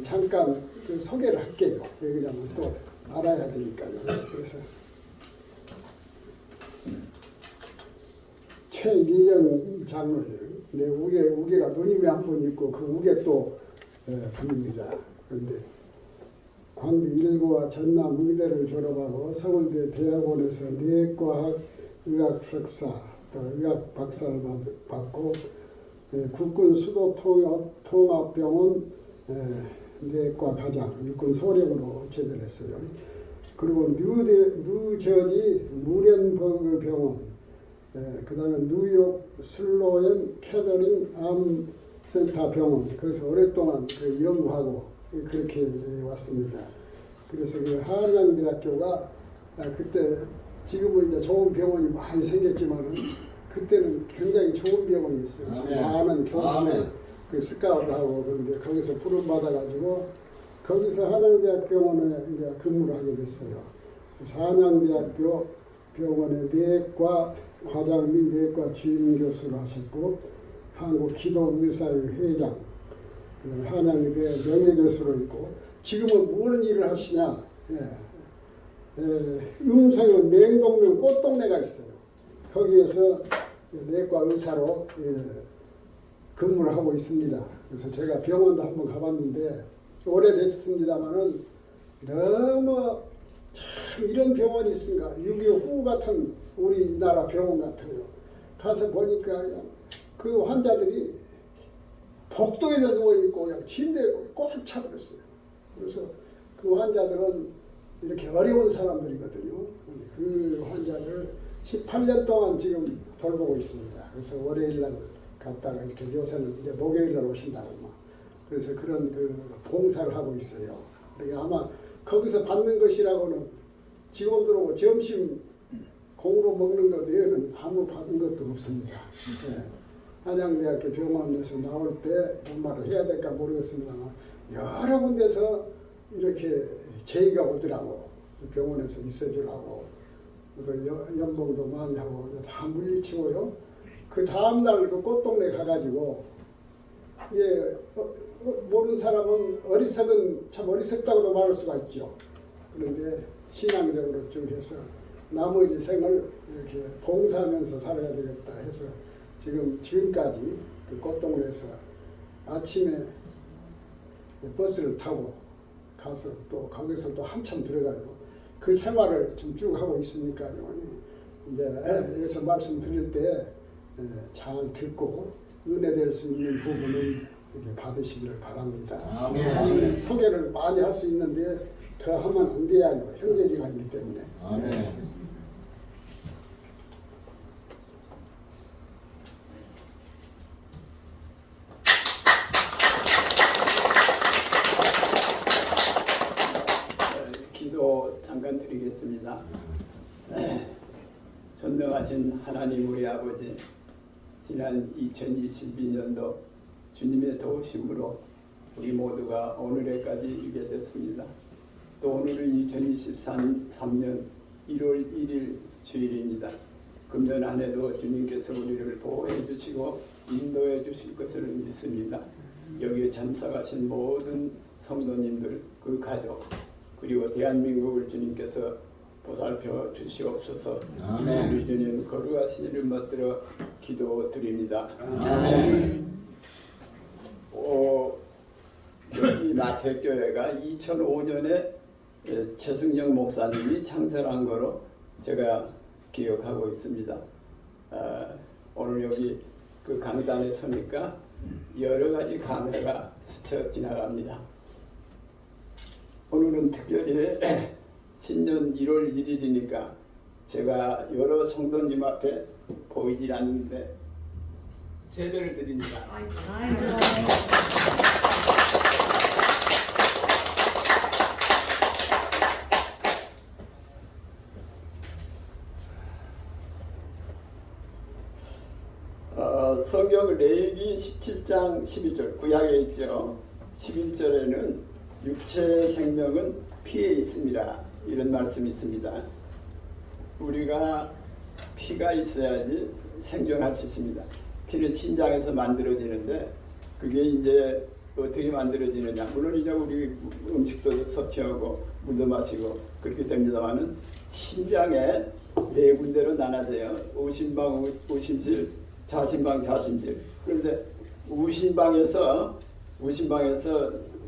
잠깐 그 소개를 할게요. 왜냐하면 또 알아야 되니까요. 그래서 최미경 장로예요. 내 우계가 누님이 한 분 있고 그 우계 또 분입니다. 그런데 광주 일고와 전남 의대를 졸업하고 서울대 대학원에서 내과학 의학 석사 또 의학 박사를 받고 국군 수도통합병원 내과 과장 육군 소령으로 제대했어요. 그리고 뉴저지 무렌버그 병원, 그 다음에 뉴욕 슬로엔 캐더링 암 센터 병원, 그래서 오랫동안 그 연구하고 그렇게 왔습니다. 그래서 그 한양대학교가 그때 지금은 이제 좋은 병원이 많이 생겼지만은 그때는 굉장히 좋은 병원이 있어요. 많은 교수들 그 스카우트하고 그런데 거기서 부름 받아가지고 거기서 한양대학 병원에 이제 근무를 하게 됐어요. 그래서 한양대학교 병원의 내과 과장 및 내과 주임 교수를 하셨고 한국기도의사회 회장, 한양대 명예교수로 있고 지금은 무슨 일을 하시냐? 음성은 맹동면 꽃동네가 있어요. 거기에서 내과 의사로 근무를 하고 있습니다. 그래서 제가 병원도 한번 가봤는데 오래됐습니다만은 너무 참 이런 병원이 있은가 6.25 후 같은 우리나라 병원 같아요. 가서 보니까 그 환자들이 복도에다 누워있고 그냥 침대에 꽉 차버렸어요. 그래서 그 환자들은 이렇게 어려운 사람들이거든요. 그 환자를 18년 동안 지금 돌보고 있습니다. 그래서 월요일날 갔다가 이렇게 요새는 이제 목요일날 오신다고 막 그래서 그런 그 봉사를 하고 있어요. 그러니까 아마 거기서 받는 것이라고는 직원들하고 점심 공으로 먹는 것 외에는 아무 받은 것도 없습니다. 한양대학교 병원에서 나올 때 정말로 해야 될까 모르겠습니다만 여러 군데서 이렇게 제의가 오더라고. 병원에서 있어주라고. 또 연봉도 많이 하고 다 물리치고요. 그 다음날 그 꽃동네 가가지고 모르는 사람은 참 어리석다고도 말할 수가 있죠. 그런데 신앙적으로 좀 해서 나머지 생을 이렇게 봉사하면서 살아야 되겠다 해서 지금까지 그 꽃동네에서 아침에 버스를 타고 가서 또 거기서 또 한참 들어가요. 그 생활을 좀 쭉 하고 있으니까요. 이제 여기서 말씀 드릴 때 잘 듣고 은혜될 수 있는 부분은 이렇게 받으시기를 바랍니다. 아멘. 소개를 많이 할 수 있는데 더 하면 안 돼요. 형제지간이기 때문에. 아멘. 잠깐 드리겠습니다. 전능하신 하나님 우리 아버지, 지난 2022년도 주님의 도우심으로 우리 모두가 오늘에까지 이르게 됐습니다. 또 오늘은 2023년 1월 1일 주일입니다. 금년 한 해도 주님께서 우리를 보호해 주시고 인도해 주실 것을 믿습니다. 여기에 참석하신 모든 성도님들, 그 가족, 그리고 대한민국을 주님께서 보살펴 주시옵소서. 아멘. 우리 주님 거룩하신 이름 받들어 기도드립니다. 아멘. 여기 마태교회가 2005년에 최승영 목사님이 창설한 거로 제가 기억하고 있습니다. 오늘 여기 그 강단에 서니까 여러 가지 감회가 스쳐 지나갑니다. 오늘은 특별히 신년 1월 1일이니까 제가 여러 성도님 앞에 보이질 않는데 세배를 드립니다. 성경 레위기 17장 12절 구약에 있죠. 11절에는 육체의 생명은 피에 있습니다. 이런 말씀이 있습니다. 우리가 피가 있어야지 생존할 수 있습니다. 피는 신장에서 만들어지는데 그게 이제 어떻게 만들어지느냐. 물론 이제 우리 음식도 섭취하고 물도 마시고 그렇게 됩니다만은 심장에 네 군데로 나눠져요. 우심방, 우심실, 좌심방, 좌심실. 그런데 우심방에서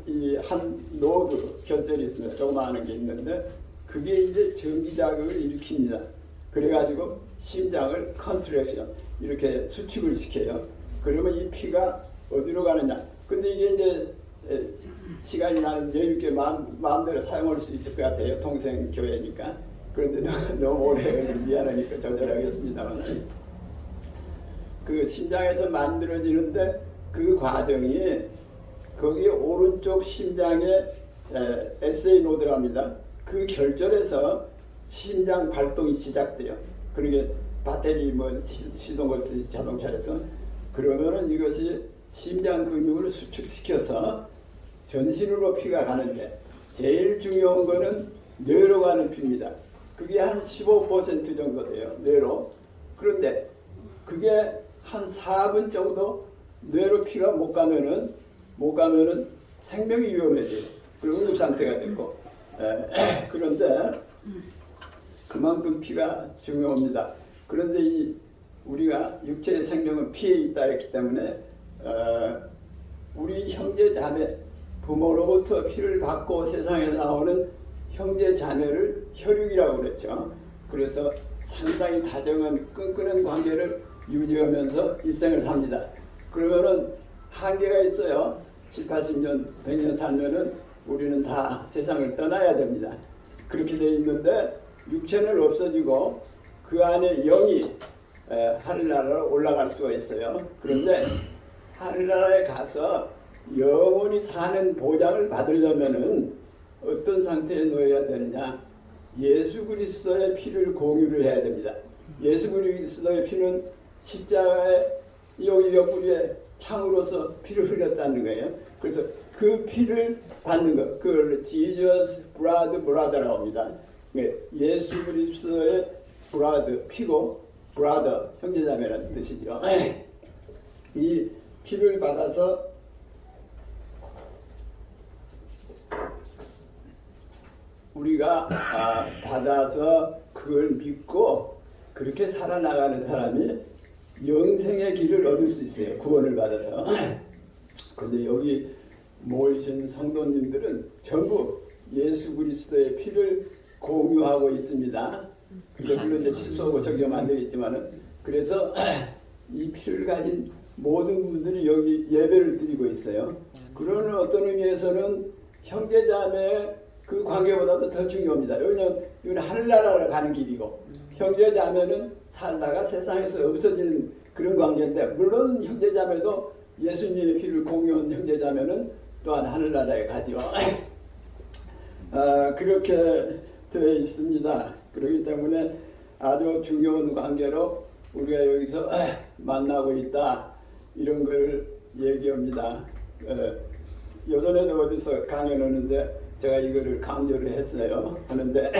이 한 노드 결절이 있습니다. 조그마한 게 있는데 그게 이제 전기 자극을 일으킵니다. 그래가지고 심장을 컨트랙션 이렇게 수축을 시켜요. 그러면 이 피가 어디로 가느냐? 근데 이게 이제 시간이 나는 여유 있게 마음대로 사용할 수 있을 것 같아요. 동생 교회니까. 그런데 너무 오래 미안하니까 조절하겠습니다만 그 심장에서 만들어지는데 그 과정이 거기 오른쪽 심장에 SA 노드라 합니다. 그 결절에서 심장 발동이 시작돼요. 그러게 배터리 뭐 시동 걸듯이 자동차에서 그러면은 이것이 심장 근육을 수축시켜서 전신으로 피가 가는데 제일 중요한 거는 뇌로 가는 피입니다. 그게 한 15% 정도 돼요. 뇌로. 그런데 그게 한 4분 정도 뇌로 피가 못 가면은 생명이 위험해져요. 그리고 응급 상태가 되고. 그런데 그만큼 피가 중요합니다. 그런데 우리가 육체의 생명은 피에 있다 했기 때문에 우리 형제 자매 부모로부터 피를 받고 세상에 나오는 형제 자매를 혈육이라고 그랬죠. 그래서 상당히 다정한 끈끈한 관계를 유지하면서 일생을 삽니다. 그러면은 한계가 있어요. 7, 80년, 100년 살면은 우리는 다 세상을 떠나야 됩니다. 그렇게 돼 있는데 육체는 없어지고 그 안에 영이 하늘나라로 올라갈 수가 있어요. 그런데 하늘나라에 가서 영원히 사는 보장을 받으려면은 어떤 상태에 놓여야 되느냐? 예수 그리스도의 피를 공유를 해야 됩니다. 예수 그리스도의 피는 십자가의 여기 옆구리에 창으로서 피를 흘렸다는 거예요. 그래서 그 피를 받는 것, 그걸 Jesus blood라고 합니다. 예수 그리스도의 blood, 피고 brother, 형제자매라는 뜻이죠. 이 피를 받아서 우리가 받아서 그걸 믿고 그렇게 살아나가는 사람이 영생의 길을 얻을 수 있어요. 구원을 받아서. 그런데 여기 모이신 성도님들은 전부 예수 그리스도의 피를 공유하고 있습니다. 근데 물론 이제 실수하고 적용하면 안 되겠지만은 그래서 이 피를 가진 모든 분들이 여기 예배를 드리고 있어요. 그러는 어떤 의미에서는 형제자매 그 관계보다도 더 중요합니다. 왜냐하면 이건 하늘나라를 가는 길이고 형제자매는 살다가 세상에서 없어지는 그런 관계인데 물론 형제자매도 예수님의 피를 공유한 형제자매는 또한 하늘나라에 가죠. 그렇게 되어 있습니다. 그렇기 때문에 아주 중요한 관계로 우리가 여기서 만나고 있다 이런 걸 얘기합니다. 요전에도 어디서 강연하는데 제가 이거를 강조를 했어요. 하는데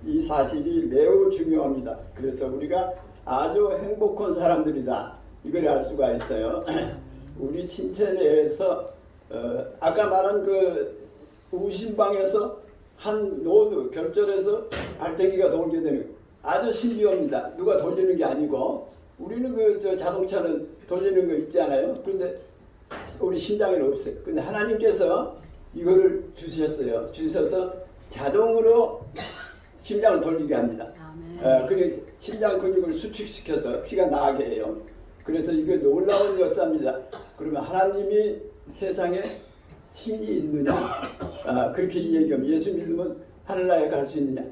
이 사실이 매우 중요합니다. 그래서 우리가 아주 행복한 사람들이다 이걸 알 수가 있어요. 우리 신체 내에서 아까 말한 그 우심방에서 한 노드 결절해서 발전기가 돌게 되는 아주 신기합니다. 누가 돌리는 게 아니고 우리는 그 자동차는 돌리는 거 있잖아요. 그런데 우리 심장에는 없어요. 근데 하나님께서 이거를 주셔서 자동으로 심장을 돌리게 합니다. 그래 심장 근육을 수축시켜서 피가 나게 해요. 그래서 이게 놀라운 역사입니다. 그러면 하나님이 세상에 신이 있느냐? 그렇게 얘기하면 예수 믿으면 하늘나라에 갈 수 있느냐?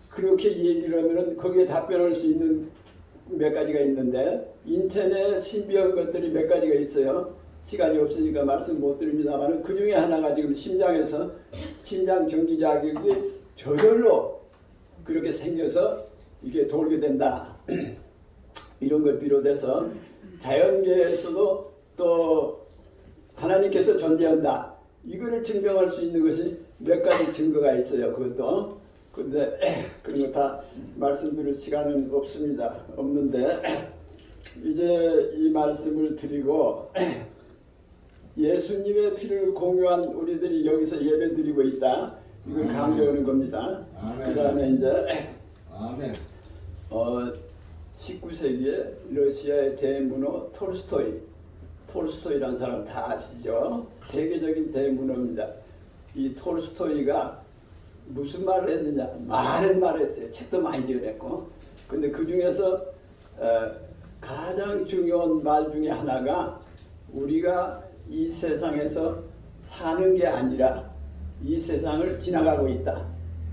그렇게 얘기를 하면은 거기에 답변할 수 있는 몇 가지가 있는데 인체 내 신비한 것들이 몇 가지가 있어요. 시간이 없으니까 말씀 못 드립니다만 그 중에 하나가 지금 심장에서 심장 전기 자극이 저절로 그렇게 생겨서 이게 돌게 된다. 이런 걸 비롯해서 자연계에서도 또 하나님께서 존재한다. 이거를 증명할 수 있는 것이 몇 가지 증거가 있어요. 그것도. 근데 그런 거 다 말씀드릴 시간은 없는데 이제 이 말씀을 드리고 예수님의 피를 공유한 우리들이 여기서 예배드리고 있다. 이걸 강조하는 겁니다. 아멘. 그 다음에 이제 아멘. 19세기에 러시아의 대문호 톨스토이라는 사람 다 아시죠? 세계적인 대문호입니다. 이 톨스토이가 무슨 말을 했느냐? 말했어요. 책도 많이 지어냈고. 근데 그 중에서 가장 중요한 말 중에 하나가 우리가 이 세상에서 사는 게 아니라 이 세상을 지나가고 있다.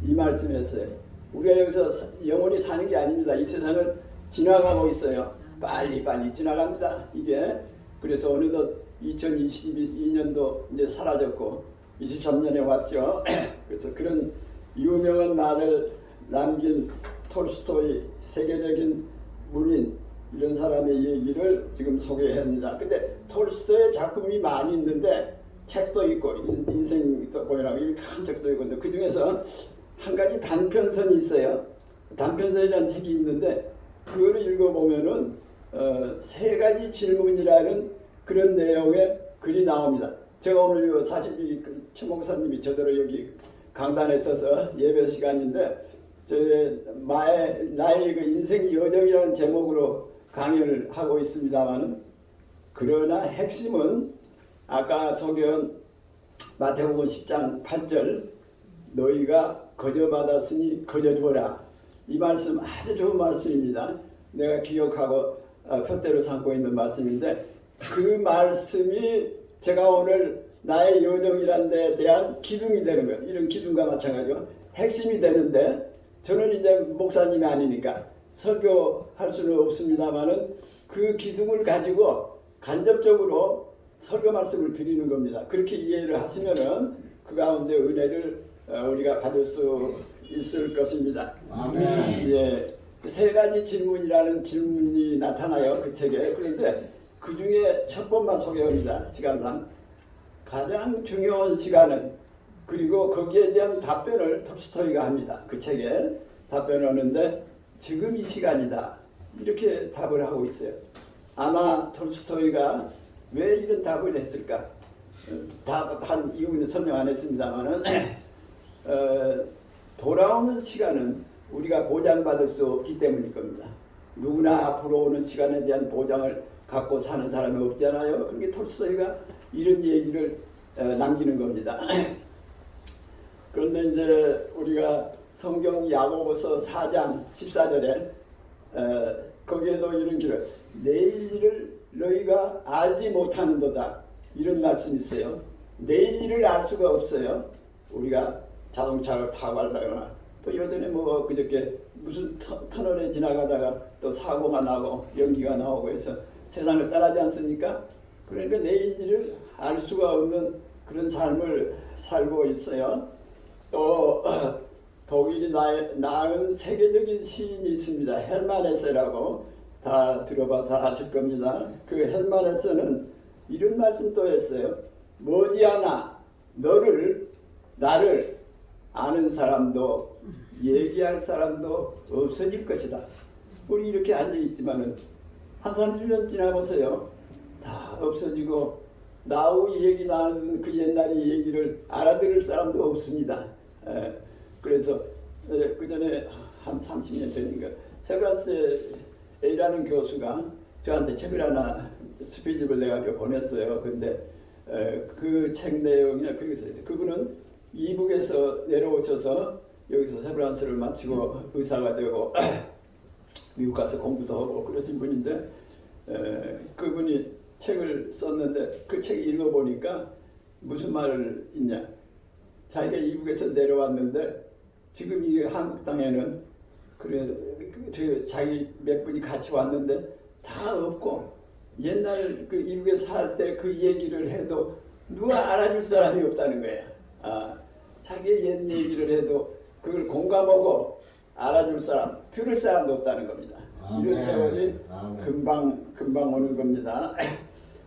이 말씀이었어요. 우리가 여기서 영원히 사는 게 아닙니다. 이 세상을 지나가고 있어요. 빨리 지나갑니다. 이게 그래서 어느덧 2022년도 이제 사라졌고 23년에 왔죠. 그래서 그런 유명한 말을 남긴 톨스토이 세계적인 문인 이런 사람의 얘기를 지금 소개합니다. 근데 톨스토이의 작품이 많이 있는데 책도 있고 인생도 보이라고 큰 책도 있고 그 중에서 한 가지 단편선이 있어요. 단편선이라는 책이 있는데 그거를 읽어보면은 세 가지 질문이라는 그런 내용의 글이 나옵니다. 제가 오늘 사실 최 목사님이 저대로 여기 강단에 서서 예배 시간인데 나의 그 인생 여정이라는 제목으로 강의를 하고 있습니다만은 그러나 핵심은 아까 소개한 마태복음 10장 8절 너희가 거저 받았으니 거저 주어라. 이 말씀 아주 좋은 말씀입니다. 내가 기억하고 표대로 삼고 있는 말씀인데 그 말씀이 제가 오늘 나의 여정이라는 데에 대한 기둥이 되는 거예요. 이런 기둥과 마찬가지로 핵심이 되는데 저는 이제 목사님이 아니니까 설교할 수는 없습니다만은 그 기둥을 가지고 간접적으로 설교 말씀을 드리는 겁니다. 그렇게 이해를 하시면은 그 가운데 은혜를 우리가 받을 수 있을 것입니다. 아멘. 예, 세 가지 질문이라는 질문이 나타나요 그 책에. 그런데 그 중에 첫 번만 소개합니다. 시간상 가장 중요한 시간은 그리고 거기에 대한 답변을 톨스토이가 합니다. 그 책에 답변하는데 지금 이 시간이다 이렇게 답을 하고 있어요. 아마 톨스토이가 왜 이런 답을 했을까? 답한 이유는 설명 안 했습니다만은 돌아오는 시간은 우리가 보장받을 수 없기 때문일 겁니다. 누구나 앞으로 오는 시간에 대한 보장을 갖고 사는 사람이 없잖아요. 그러니까 톨스토이가 이런 얘기를 남기는 겁니다. 그런데 이제 우리가 성경 야고보서 4장 14절에 거기에도 이런 기를 내일 일을 너희가 알지 못하는도다 이런 말씀이 있어요. 내일 일을 알 수가 없어요. 우리가 자동차를 타고 가다거나 또 예전에 뭐 그저께 무슨 터널에 지나가다가 또 사고가 나고 연기가 나오고 해서 세상을 떠나지 않습니까? 그러니까 내일 일을 알 수가 없는 그런 삶을 살고 있어요. 또 독일이 낳은 세계적인 시인이 있습니다. 헬만 헤세라고 다 들어봐서 아실 겁니다. 그 헬만 헤세는 이런 말씀도 했어요. 머지않아 나를 아는 사람도 얘기할 사람도 없어질 것이다. 우리 이렇게 앉아있지만은 한 30년 지나보세요. 다 없어지고 나하고 얘기 나누는 그 옛날의 얘기를 알아들을 사람도 없습니다. 그래서 그 전에 한 30년 전인가 세브란스 A라는 교수가 저한테 책을 하나 스피집을 내가지고 보냈어요. 근데 그 책 내용이 거기서 그분은 이북에서 내려오셔서 여기서 세브란스를 마치고 의사가 되고 미국 가서 공부도 하고 그러신 분인데 그분이 책을 썼는데 그 책 읽어보니까 무슨 말을 있냐. 자기가 이북에서 내려왔는데 지금 이 한국 땅에는 자기 몇 분이 같이 왔는데 다 없고 옛날 그 이북에서 살 때 그 얘기를 해도 누가 알아줄 사람이 없다는 거야. 자기의 옛 얘기를 해도 그걸 공감하고 알아줄 사람, 들을 사람도 없다는 겁니다. 아멘. 이런 세월이 아멘. 금방 오는 겁니다.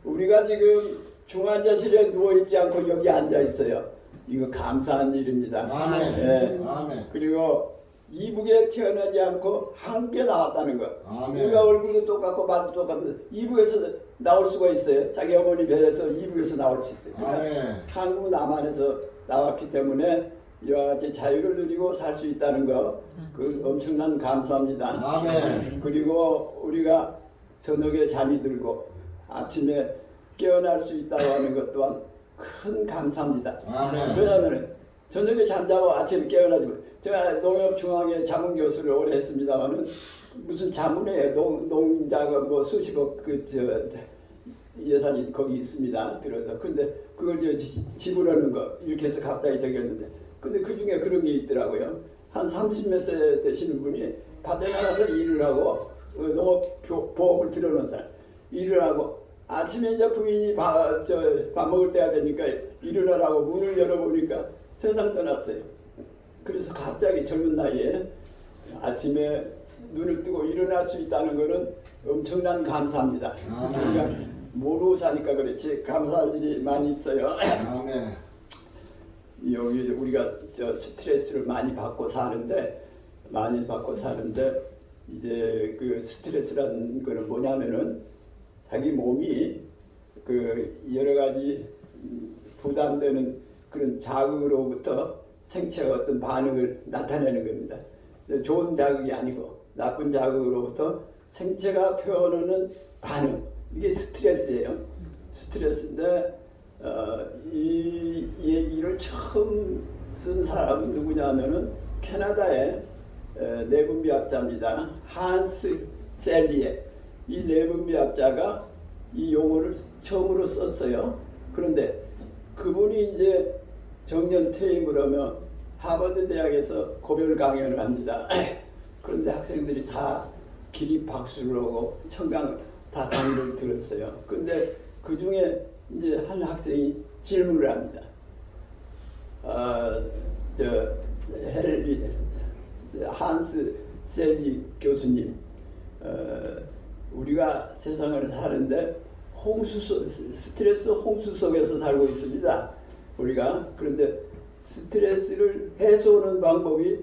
우리가 지금 중환자실에 누워있지 않고 여기 앉아 있어요. 이거 감사한 일입니다. 아멘. 예. 아멘. 그리고 이북에 태어나지 않고 한국에 나왔다는 거. 아멘. 우리가 얼굴도 똑같고 말도 똑같은 이북에서 나올 수가 있어요. 자기 어머니 배에서 이북에서 나올 수 있어요. 아멘. 한국 남한에서 나왔기 때문에 이와 같이 자유를 누리고 살 수 있다는 거, 그 엄청난 감사합니다. 아멘. 그리고 우리가 저녁에 잠이 들고 아침에 깨어날 수 있다고 하는 것 또한 큰 감사합니다. 아멘. 왜냐하면 저녁에 잠자고 아침에 깨어나지만 제가 농협중앙회 자문교수를 오래 했습니다만은 무슨 자문회 농자가 뭐 수십억 예산이 거기 있습니다. 들어서 근데 그걸 지불하는 거 이렇게 해서 갑자기 적였는데 근데 그 중에 그런 게 있더라고요. 한 30몇 세 되시는 분이 밭에 나가서 일을 하고 농업보험을 들어놓은 사람 일을 하고 아침에 이제 부인이 밥 먹을 때가 되니까 일어나라고 문을 열어보니까 세상 떠났어요. 그래서 갑자기 젊은 나이에 아침에 눈을 뜨고 일어날 수 있다는 것은 엄청난 감사합니다. 그러니까 모르고 사니까 그렇지 감사할 일이 많이 있어요. 아멘. 여기 우리가 스트레스를 많이 받고 사는데 이제 그 스트레스라는 거는 뭐냐면은 자기 몸이 그 여러 가지 부담되는 그런 자극으로부터 생체가 어떤 반응을 나타내는 겁니다. 좋은 자극이 아니고 나쁜 자극으로부터 생체가 표현하는 반응 이게 스트레스예요. 스트레스인데 이 얘기를 처음 쓴 사람은 누구냐면은 캐나다의 내분비학자입니다. 한스 셀리에 이 내분비학자가 이 용어를 처음으로 썼어요. 그런데 그분이 이제 정년 퇴임을 하며 하버드 대학에서 고별 강연을 합니다. 그런데 학생들이 다 기립 박수를 하고 청강 다 강의를 들었어요. 근데 그 중에 이제 한 학생이 질문을 합니다. 한스 셀리 교수님, 우리가 세상을 사는데 스트레스 홍수 속에서 살고 있습니다. 우리가 그런데 스트레스를 해소하는 방법이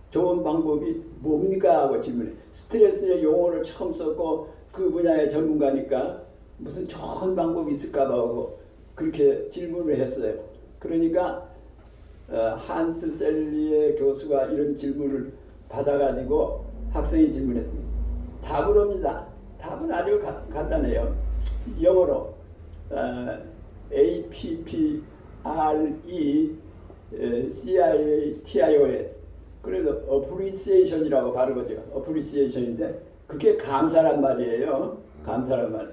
좋은 방법이 뭡니까? 하고 질문해. 스트레스의 용어를 처음 썼고 그 분야의 전문가니까 무슨 좋은 방법이 있을까 봐 하고 그렇게 질문을 했어요. 그러니까 한스 셀리의 교수가 이런 질문을 받아가지고 학생이 질문했습니다. 답을 합니다. 답은 아주 간단해요. 영어로 APPRE CIATION 그래도 appreciation이라고 발음하죠. appreciation인데 그게 감사란 말이에요. 감사란 말.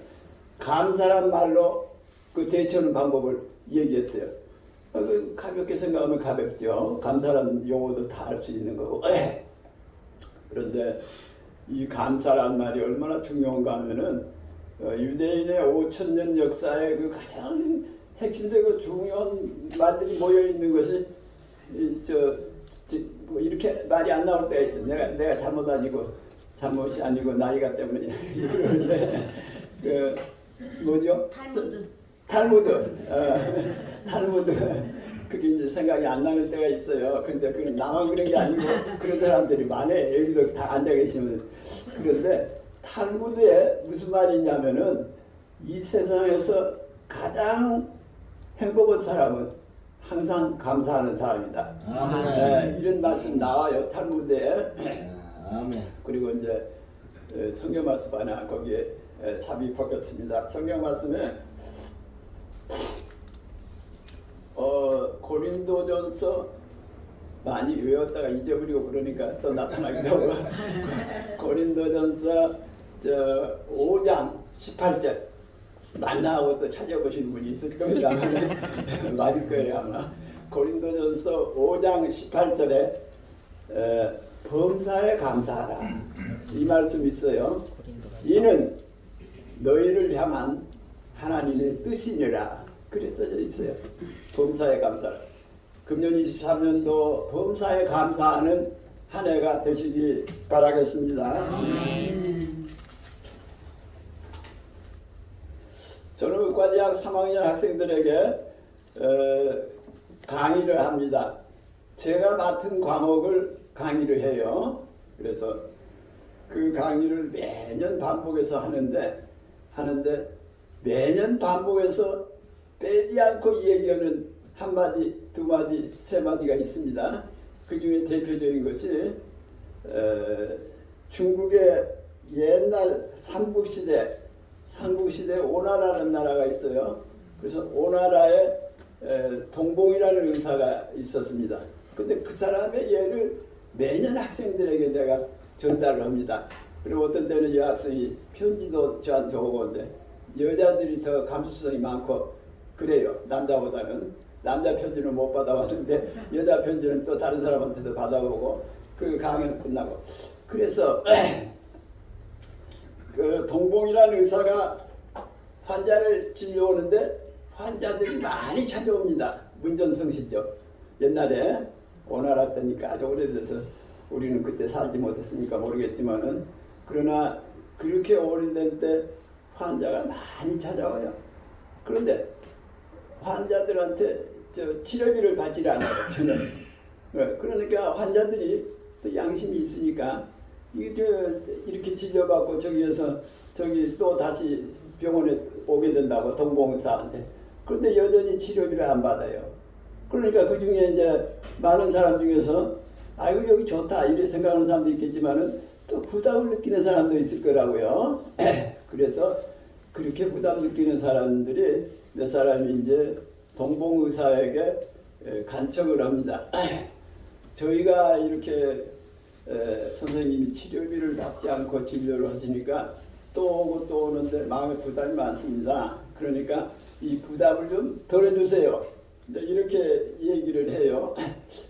감사란 말로 그 대처하는 방법을 얘기했어요. 가볍게 생각하면 가볍죠. 감사란 용어도 다 할 수 있는 거고. 그런데 이 감사란 말이 얼마나 중요한가 하면은 유대인의 5,000년 역사의 그 가장 핵심되고 중요한 말들이 모여 있는 것이 뭐 이렇게 말이 안 나올 때가 있어. 내가 잘못이 아니고 나이가 때문에 그러는데 그 뭐죠? 탈무드. 그게 이제 생각이 안 나는 때가 있어요. 근데 그건 나만 그런 게 아니고 그런 사람들이 많아요. 여기도 다 앉아 계시면. 그런데 탈무드에 무슨 말이 있냐면은 이 세상에서 가장 행복한 사람은 항상 감사하는 사람이다. 아멘. 이런 말씀 나와요. 탈무드에. 아멘. 그리고 이제 성경 말씀 하나 거기에 삽입하겠습니다. 성경 말씀에 고린도전서 많이 외웠다가 잊어버리고 그러니까 또 나타나기도 하고 고린도전서 5장 18절 만나고 또 찾아보시는 분이 있을 겁니다. 맞을 거예요 아마. 고린도전서 5장 18절에 범사에 감사하라 이 말씀이 있어요. 이는 너희를 향한 하나님의 뜻이니라. 그래서 있어요. 범사에 감사하라. 금년 23년도 범사에 감사하는 한 해가 되시기 바라겠습니다. 저는 의과대학 3학년 학생들에게 강의를 합니다. 제가 맡은 과목을 강의를 해요. 그래서 그 강의를 매년 반복해서 하는데 매년 반복해서 빼지 않고 얘기하는 한마디, 두마디, 세마디가 있습니다. 그 중에 대표적인 것이 중국의 옛날 삼국시대 오나라는 나라가 있어요. 그래서 오나라에 동봉이라는 의사가 있었습니다. 근데 그 사람의 예를 매년 학생들에게 내가 전달을 합니다. 그리고 어떤 때는 여학생이 편지도 저한테 오고인데 여자들이 더 감수성이 많고 그래요. 남자보다는. 남자 편지는 못 받아봤는데 여자 편지는 또 다른 사람한테도 받아보고 그 강연 끝나고. 그래서 그 동봉이라는 의사가 환자를 진료하는데 환자들이 많이 찾아옵니다. 문전성시죠. 옛날에 오나라 때니까 아주 오래돼서 우리는 그때 살지 못했으니까 모르겠지만은 그러나 그렇게 오래된 때 환자가 많이 찾아와요. 그런데 환자들한테 치료비를 받지 않아요. 저는. 그러니까 환자들이 또 양심이 있으니까 이렇게 진료받고 저기 또 다시 병원에 오게 된다고 동봉의사한테. 그런데 여전히 치료비를 안 받아요. 그러니까 그 중에 이제 많은 사람 중에서 아이고 여기 좋다 이렇게 생각하는 사람도 있겠지만은 또 부담을 느끼는 사람도 있을 거라고요. 그래서 그렇게 부담 느끼는 사람들이 몇 사람이 이제 동봉의사에게 간청을 합니다. 저희가 이렇게 선생님이 치료비를 받지 않고 진료를 하시니까 또 오고 또 오는데 마음에 부담이 많습니다. 그러니까 이 부담을 좀 덜어주세요. 이렇게 얘기를 해요.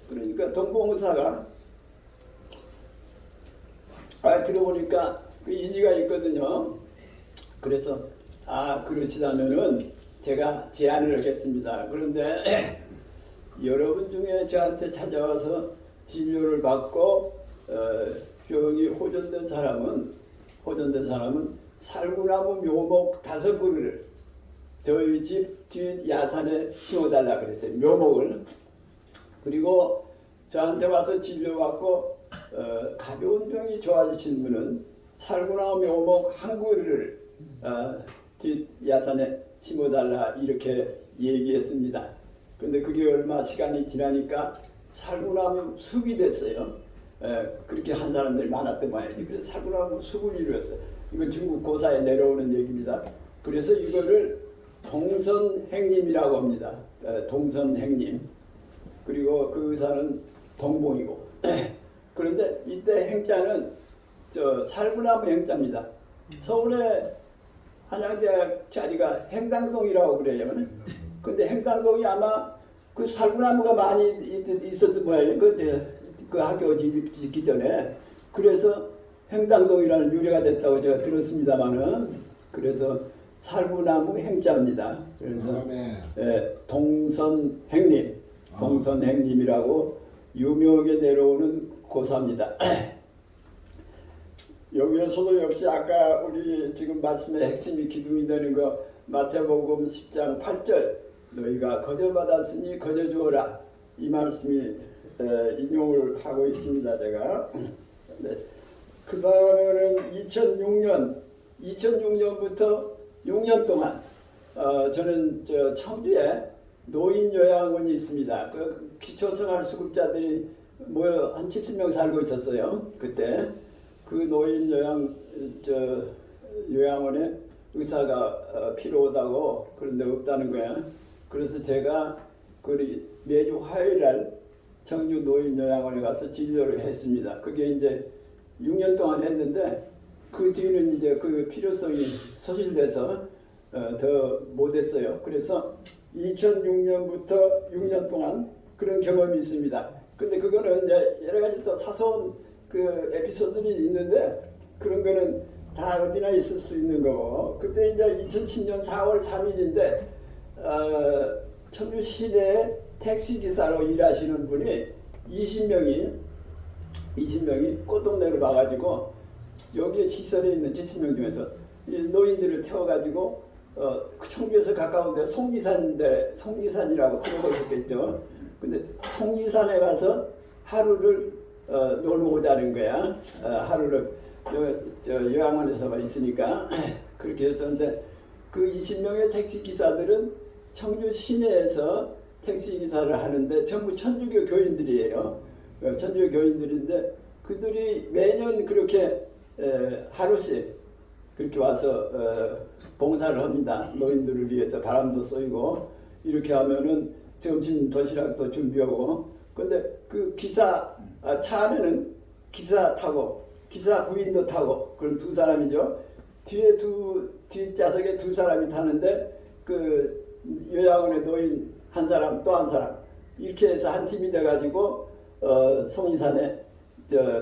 그러니까 동봉의사가 들어보니까 그 일리가 있거든요. 그래서 그러시다면은 제가 제안을 하겠습니다. 그런데 여러분 중에 저한테 찾아와서 진료를 받고 병이 호전된 사람은 살구나무 묘목 5그루를 저희 집 뒷 야산에 심어달라 그랬어요. 묘목을. 그리고 저한테 와서 진료받고 가벼운 병이 좋아지신 분은 살구나무 묘목 1그루를 뒷 야산에 심어달라 이렇게 얘기했습니다. 근데 그게 얼마 시간이 지나니까 살구나무 숲이 됐어요. 그렇게 한 사람들이 많았던 모양이에요. 그래서 살구나무 숲을 이루었어요. 이건 중국 고사에 내려오는 얘기입니다. 그래서 이거를 동선행림이라고 합니다. 동선행림. 그리고 그 의사는 동봉이고. 그런데 이때 행자는 살구나무 행자입니다. 서울에 한양대학 자리가 행당동이라고 그래요. 근데 행당동이 아마 그 살구나무가 많이 있었던 모양이에요. 그 학교 짓기 전에. 그래서 행당동이라는 유래가 됐다고 제가 들었습니다만은. 그래서 살구나무 행자입니다. 그래서 동선행림이라고 유명하게 내려오는 고사입니다. 여기에서도 역시 아까 우리 지금 말씀의 핵심이 기둥이 되는 거 마태복음 10장 8절 너희가 거저받았으니 거저주어라 이 말씀이 인용을 하고 있습니다. 제가. 네. 그 다음에는 2006년부터 6년 동안 저는 청주에 노인요양원이 있습니다. 그 기초생활수급자들이 모여 한 70명 살고 있었어요. 그때 그 노인 요양원에 의사가 필요하다고 그런데 없다는 거야. 그래서 제가 매주 화요일날 청주 노인 요양원에 가서 진료를 했습니다. 그게 이제 6년 동안 했는데 그 뒤는 이제 그 필요성이 소실돼서 더 못했어요. 그래서 2006년부터 6년 동안 그런 경험이 있습니다. 근데 그거는 이제 여러 가지 또 사소한 그 에피소드들이 있는데 그런 거는 다 어디나 있을 수 있는 거고. 그때 이제 2010년 4월 3일인데 청주 시내에 택시 기사로 일하시는 분이 20명이 꽃동네로 와가지고 여기 시설에 있는 70명 중에서 노인들을 태워가지고 청주에서 가까운데 송리산이라고 들어보셨겠죠. 근데 송리산에 가서 하루를 놀고 오자는 거야. 하루를 요양원에서만 있으니까 그렇게 했었는데 그 20명의 택시 기사들은 청주 시내에서 택시 기사를 하는데 전부 천주교 교인들이에요. 천주교 교인들인데 그들이 매년 그렇게 하루씩 그렇게 와서 봉사를 합니다. 노인들을 위해서 바람도 쏘이고 이렇게 하면은 점심 도시락도 준비하고. 근데 그 기사 차 안에는 기사 타고 기사 부인도 타고 그런 두 사람이죠. 뒤에 뒷좌석에 두 사람이 타는데 그 요양원의 노인 한 사람 또 한 사람 이렇게 해서 한 팀이 돼가지고 송리산에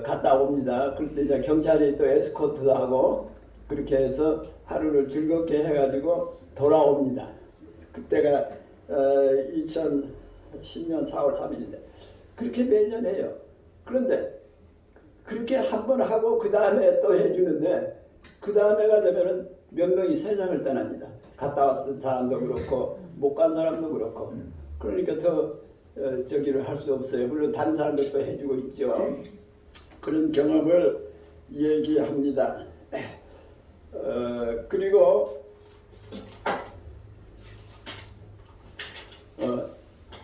갔다 옵니다. 그때 이제 경찰이 또 에스코트도 하고 그렇게 해서 하루를 즐겁게 해가지고 돌아옵니다. 그때가 2010년 4월 3일인데 그렇게 매년 해요. 그런데 그렇게 한 번 하고 그 다음에 또 해주는데 그 다음에가 되면은 몇 명이 세상을 떠납니다. 갔다 왔던 사람도 그렇고 못 간 사람도 그렇고 그러니까 더 저기를 할 수 없어요. 물론 다른 사람들도 해주고 있죠. 그런 경험을 얘기합니다. 그리고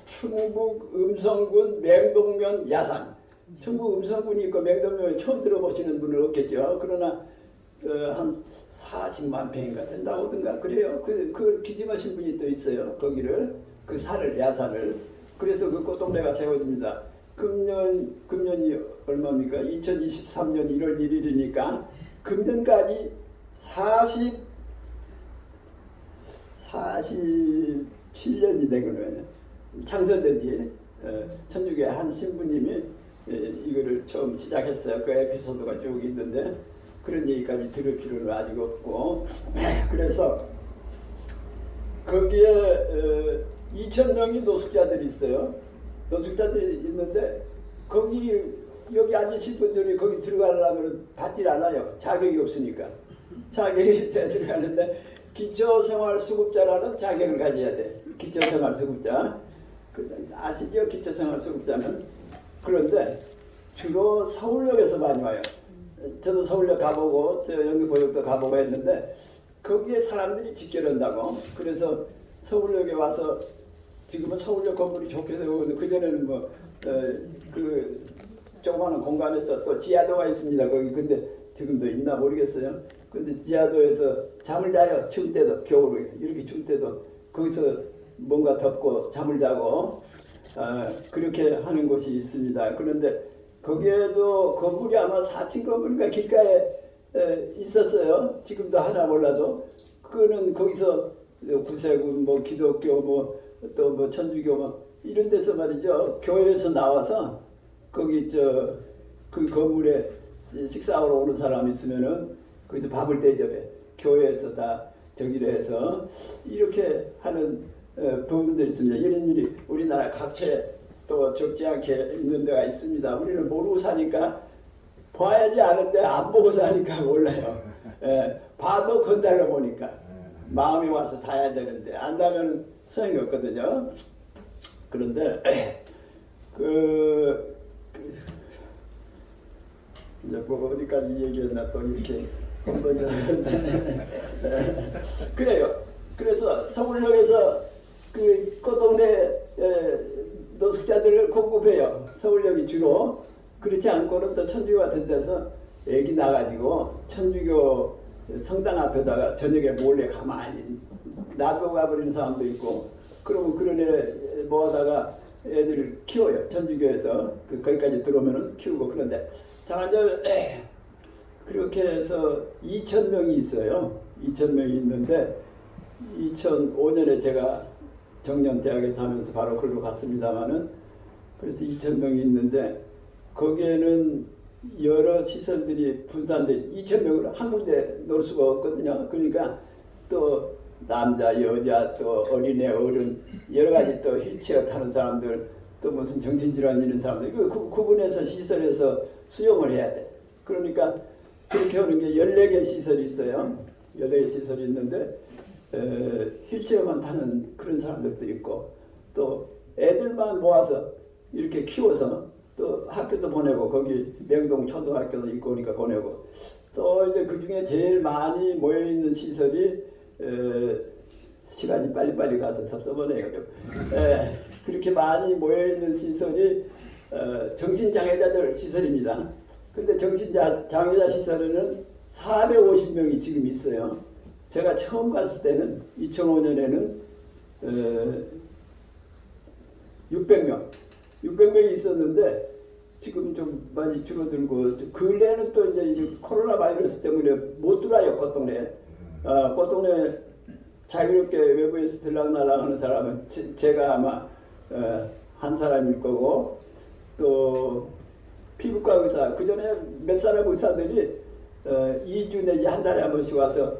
충북 음성군 맹동면 야산. 충북 음성군이 있고 맹동면을 처음 들어보시는 분은 없겠죠. 그러나 한 40만 평인가 된다고 하던가 그래요. 그걸 기증하신 분이 또 있어요. 거기를 그 산을 야산을. 그래서 그 꽃동네가 세워집니다. 금년이 얼마입니까? 2023년 1월 1일이니까 금년까지 47년이 되거든요. 창설된 뒤에 천주교 한 신부님이 이거를 처음 시작했어요. 그 에피소드가 쭉 있는데 그런 얘기까지 들을 필요는 아직 없고 그래서 거기에 2,000명이 노숙자들이 있어요. 노숙자들이 있는데 여기 앉으신 분들이 거기 들어가려면 받질 않아요. 자격이 없으니까. 자격이 있어야 들어가는데 기초생활수급자라는 자격을 가져야 돼. 기초생활수급자. 아시죠? 기초생활수급자는. 그런데 주로 서울역에서 많이 와요. 저도 서울역 가보고 저 영등포역도 가보고 했는데 거기에 사람들이 집결한다고. 그래서 서울역에 와서 지금은 서울역 건물이 좋게 되고 그전에는 그 조그마한 공간에서 또 지하도가 있습니다. 거기 근데 지금도 있나 모르겠어요. 근데 지하도에서 잠을 자요. 추울 때도 겨울에 이렇게 추울 때도 거기서 뭔가 덮고 잠을 자고 그렇게 하는 곳이 있습니다. 그런데 거기에도 건물이 아마 4층 건물인가 길가에 있었어요. 지금도 하나 몰라도 그거는 거기서 구세군 뭐 기독교 또 뭐 천주교 뭐 이런 데서 말이죠. 교회에서 나와서 거기 그 건물에 식사하러 오는 사람 있으면은 거기서 밥을 대접해. 교회에서 다 저기를 해서 이렇게 하는 부분들이 있습니다. 이런 일이 우리나라 각처에 또 적지 않게 있는 데가 있습니다. 우리는 모르고 사니까 봐야지 아는데 안 보고 사니까 몰라요. 봐도 건달로 보니까 마음이 와서 닿아야 되는데 안다면 소용이 없거든요. 그런데 이제 뭐 어디까지 얘기했나 또 이렇게 그래요. 그래서 서울역에서 그 꽃동네 노숙자들을 공급해요. 서울역이 주로. 그렇지 않고는 또 천주교 같은 데서 애기 나가지고 천주교 성당 앞에다가 저녁에 몰래 가만히 놔두고 가버리는 사람도 있고 그러면 그런 애 모아다가 애들을 키워요. 천주교에서 거기까지 들어오면은 키우고. 그런데 자 이제 그렇게 해서 2,000명이 있어요. 2,000명이 있는데 2005년에 제가 정년대학에서 하면서 바로 글로 갔습니다마는 그래서 2,000명이 있는데 거기에는 여러 시설들이 분산돼 2,000명을 한 군데 놓을 수가 없거든요. 그러니까 또 남자, 여자, 또 어린애, 어른 여러 가지 또 휠체어 타는 사람들 또 무슨 정신질환 있는 사람들 이거 구분해서 시설에서 수용을 해야 돼. 그러니까 그렇게 하는 게 14개 시설이 있어요. 14개 시설이 있는데 휠체어만 타는 그런 사람들도 있고 또 애들만 모아서 이렇게 키워서 또 학교도 보내고 거기 명동 초등학교도 있고 그러니까 보내고 또 이제 그 중에 제일 많이 모여 있는 시설이 시간이 빨리빨리 가서 섭섭하네요. 그렇게 많이 모여있는 시설이 정신장애자들 시설입니다. 근데 정신장애자 시설에는 450명이 지금 있어요. 제가 처음 갔을 때는 2005년에는 600명이 있었는데 지금 좀 많이 줄어들고 근래는 또 이제 코로나 바이러스 때문에 못 들어와요. 꽃동네. 꽃동네 자유롭게 외부에서 들락날락하는 사람은 제가 아마 한 사람일 거고 또 피부과 의사 그 전에 몇 사람 의사들이 2주 내지 한 달에 한 번씩 와서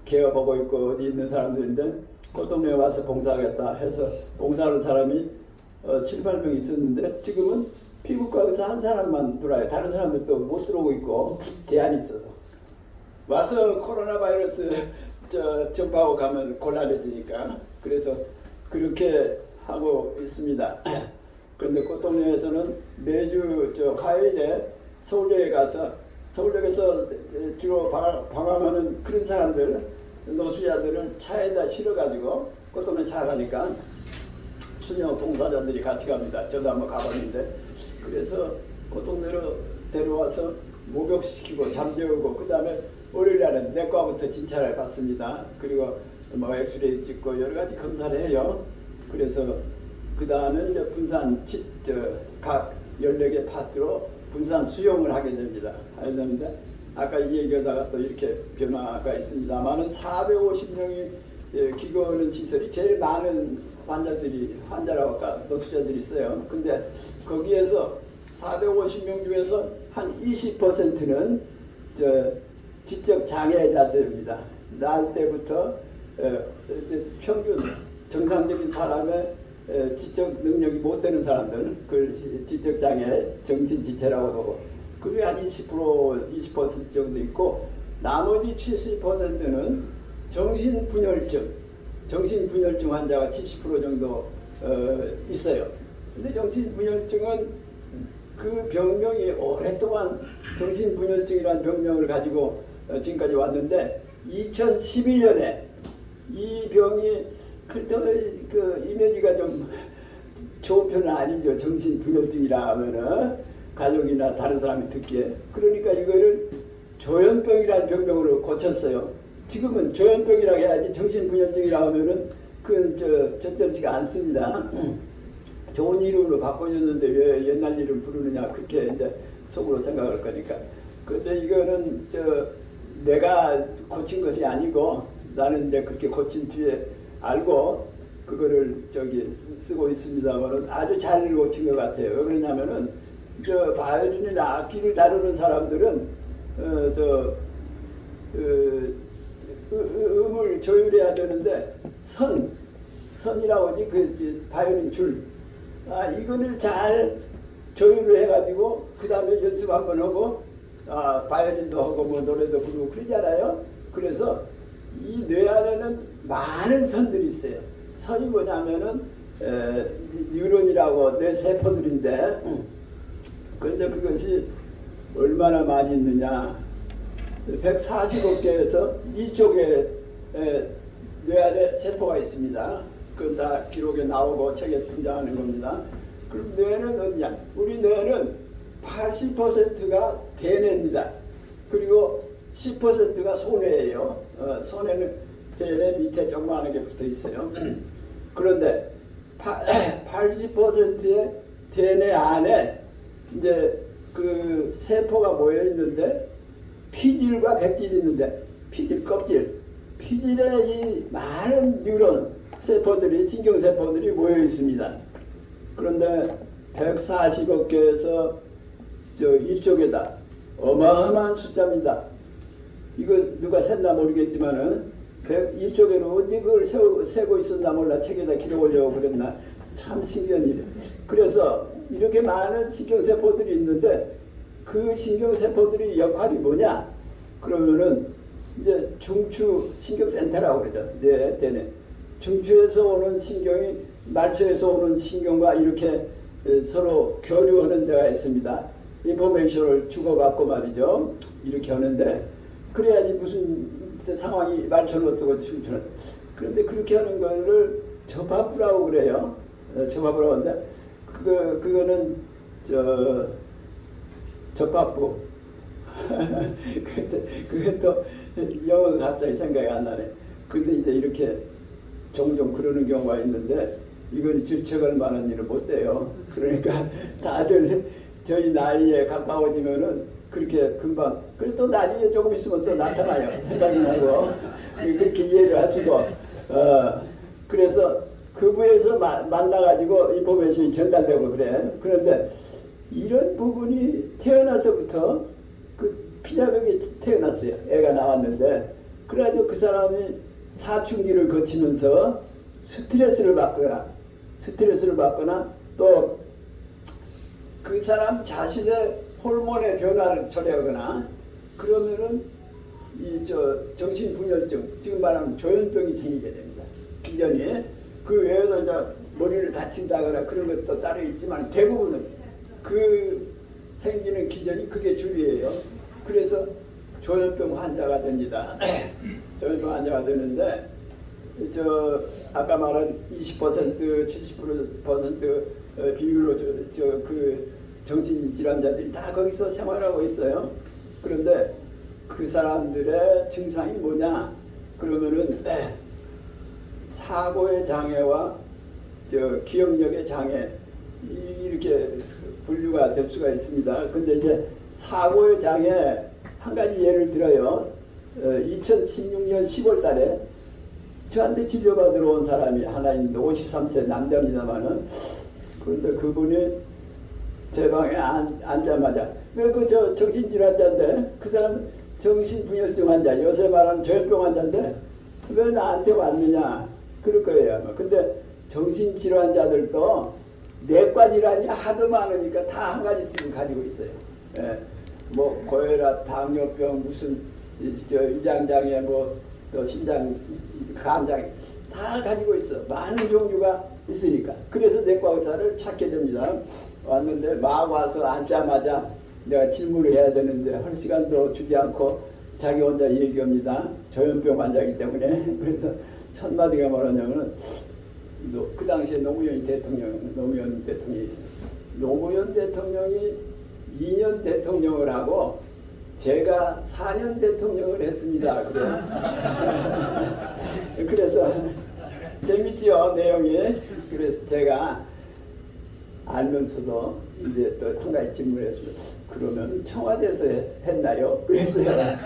개업하고 있고 어디 있는 사람들인데 꽃동네에 와서 봉사하겠다 해서 봉사하는 사람이 7, 8명 있었는데 지금은 피부과 의사 한 사람만 들어와요. 다른 사람들도 못 들어오고 있고 제한이 있어서 와서 코로나 바이러스 전파하고 가면 곤란해지니까 그래서 그렇게 하고 있습니다. 그런데 꽃동네에서는 매주 화요일에 서울역에 가서 서울역에서 주로 방황하는 그런 사람들 노수자들을 차에다 실어가지고 꽃동네 차 가니까 수녀 봉사자들이 같이 갑니다. 저도 한번 가봤는데 그래서 꽃동네로 데려와서 목욕시키고 잠재우고 그 다음에 월요일날은 내과부터 진찰을 받습니다. 그리고 뭐 엑스레이 찍고 여러 가지 검사를 해요. 그래서 그 다음에 이제 분산 각 14개 파트로 분산 수용을 하게 됩니다. 하게 되는데 아까 이 얘기하다가 또 이렇게 변화가 있습니다만은 450명이 기거하는 시설이 제일 많은 환자라고 아까 노수자들이 있어요. 근데 거기에서 450명 중에서 한 20%는 지적 장애자들입니다. 날 때부터 평균 정상적인 사람의 지적 능력이 못 되는 사람들, 그걸 지적 장애, 정신지체라고 하고, 그게 한 20% 정도 있고, 나머지 70%는 정신분열증 환자가 70% 정도 있어요. 근데 정신분열증은 그 병명이 오랫동안 정신분열증이라는 병명을 가지고 지금까지 왔는데 2011년에 이 병이 그 이미지가 좀 좋은 편은 아니죠. 정신분열증이라 하면은 가족이나 다른 사람이 듣기에. 그러니까 이거를 조현병이라는 병명으로 고쳤어요. 지금은 조현병이라고 해야지 정신분열증이라 하면은 그건 적절치가 않습니다. 좋은 이름으로 바꿔줬는데 왜 옛날 이름 부르느냐 그렇게 이제 속으로 생각할 거니까. 근데 이거는 내가 고친 것이 아니고 나는 이제 그렇게 고친 뒤에 알고 그거를 쓰고 있습니다만은 아주 잘 고친 것 같아요. 왜 그러냐면은 바이올린이나 악기를 다루는 사람들은 음을 조율해야 되는데 선이라고 하지 그 바이올린 줄 이거를 잘 조율을 해가지고 그 다음에 연습 한번 하고 바이올린도 하고 뭐 노래도 부르고 그러잖아요. 그래서 이 뇌 안에는 많은 선들이 있어요. 선이 뭐냐면은 뉴런이라고 뇌 세포들인데 그런데 그것이 얼마나 많이 있느냐 145개에서 이쪽에 뇌 안에 세포가 있습니다. 그건 다 기록에 나오고 책에 등장하는 겁니다. 그럼 뇌는 어디냐? 우리 뇌는 80%가 대뇌입니다. 그리고 10%가 소뇌예요. 소뇌는 대뇌 밑에 조그마한 게 붙어 있어요. 그런데 80%의 대뇌 안에 이제 그 세포가 모여 있는데 피질과 백질이 있는데 피질 껍질, 피질에 이 많은 뉴런 세포들이 신경세포들이 모여 있습니다. 그런데 140억 개에서 이쪽에다 어마어마한 숫자입니다. 이거 누가 셌나 모르겠지만은 이쪽에는 어디 그걸 세고 있었나 몰라. 책에다 기록하려고 그랬나. 참 신기한 일이에요. 그래서 이렇게 많은 신경세포들이 있는데 그 신경세포들이 역할이 뭐냐? 그러면은 이제 중추 신경센터라고 그러죠. 네. 중추에서 오는 신경이 말초에서 오는 신경과 이렇게 서로 교류하는 데가 있습니다. 인포메이션을 주고받고 말이죠. 이렇게 하는데 그래야지 무슨 상황이 말처럼 어떻고 춤추는. 그런데 그렇게 하는 거를 접합부라고 그래요. 접합부라고 하는데 그거는 접합부. 근데 그게 또 영어가 갑자기 생각이 안 나네. 근데 이제 이렇게 종종 그러는 경우가 있는데 이건 질책할 만한 일을 못 돼요. 그러니까 다들 저희 나이에 가까워지면은 그렇게 금방, 그래도 또 나중에 조금 있으면 또 나타나요. 생각이 나고 그렇게 이해를 하시고 그래서 그 부에서 만나가지고 인포메이션이 전달되고 그래. 그런데 이런 부분이 태어나서부터 그 피자병이 태어났어요. 애가 나왔는데 그래가지고 그 사람이 사춘기를 거치면서 스트레스를 받거나 또 그 사람 자신의 호르몬의 변화를 초래하거나 그러면은 정신분열증, 지금 말하는 조현병이 생기게 됩니다. 기전이 그 외에도 이제 머리를 다친다거나 그런 것도 따로 있지만 대부분은 그 생기는 기전이 그게 주류예요. 그래서 조현병 환자가 됩니다. 조현병 환자가 되는데 아까 말한 20%, 70% 비율로 그 정신질환자들이 다 거기서 생활하고 있어요. 그런데 그 사람들의 증상이 뭐냐? 그러면은 사고의 장애와 기억력의 장애 이렇게 분류가 될 수가 있습니다. 근데 이제 사고의 장애 한 가지 예를 들어요. 2016년 10월 달에 저한테 진료받으러 온 사람이 하나 있는데 53세 남자입니다만은 그런데 그분이 제 방에 앉자마자 그 정신질환자인데 그 사람 정신분열증 환자 요새 말하는 조현병 환자인데 왜 나한테 왔느냐 그럴 거예요 아마. 근데 정신질환자들도 내과 질환이 하도 많으니까 다 한 가지씩은 가지고 있어요. 뭐 고혈압, 당뇨병, 무슨 위장장애, 또 심장, 간장애 다 가지고 있어. 많은 종류가 있으니까. 그래서 내과 의사를 찾게 됩니다. 왔는데 막 와서 앉자마자 내가 질문을 해야 되는데 할 시간도 주지 않고 자기 혼자 얘기합니다. 조현병 환자이기 때문에. 그래서 첫 마디가 뭐냐면은 그 당시에 노무현 대통령이 있어요. 노무현 대통령이 2년 대통령을 하고 제가 4년 대통령을 했습니다. 그래요. 그래서 재밌지요 내용이. 그래서 제가 알면서도 이제 또 한 가지 질문을 했습니다. 그러면 청와대에서 했나요? 그랬어요.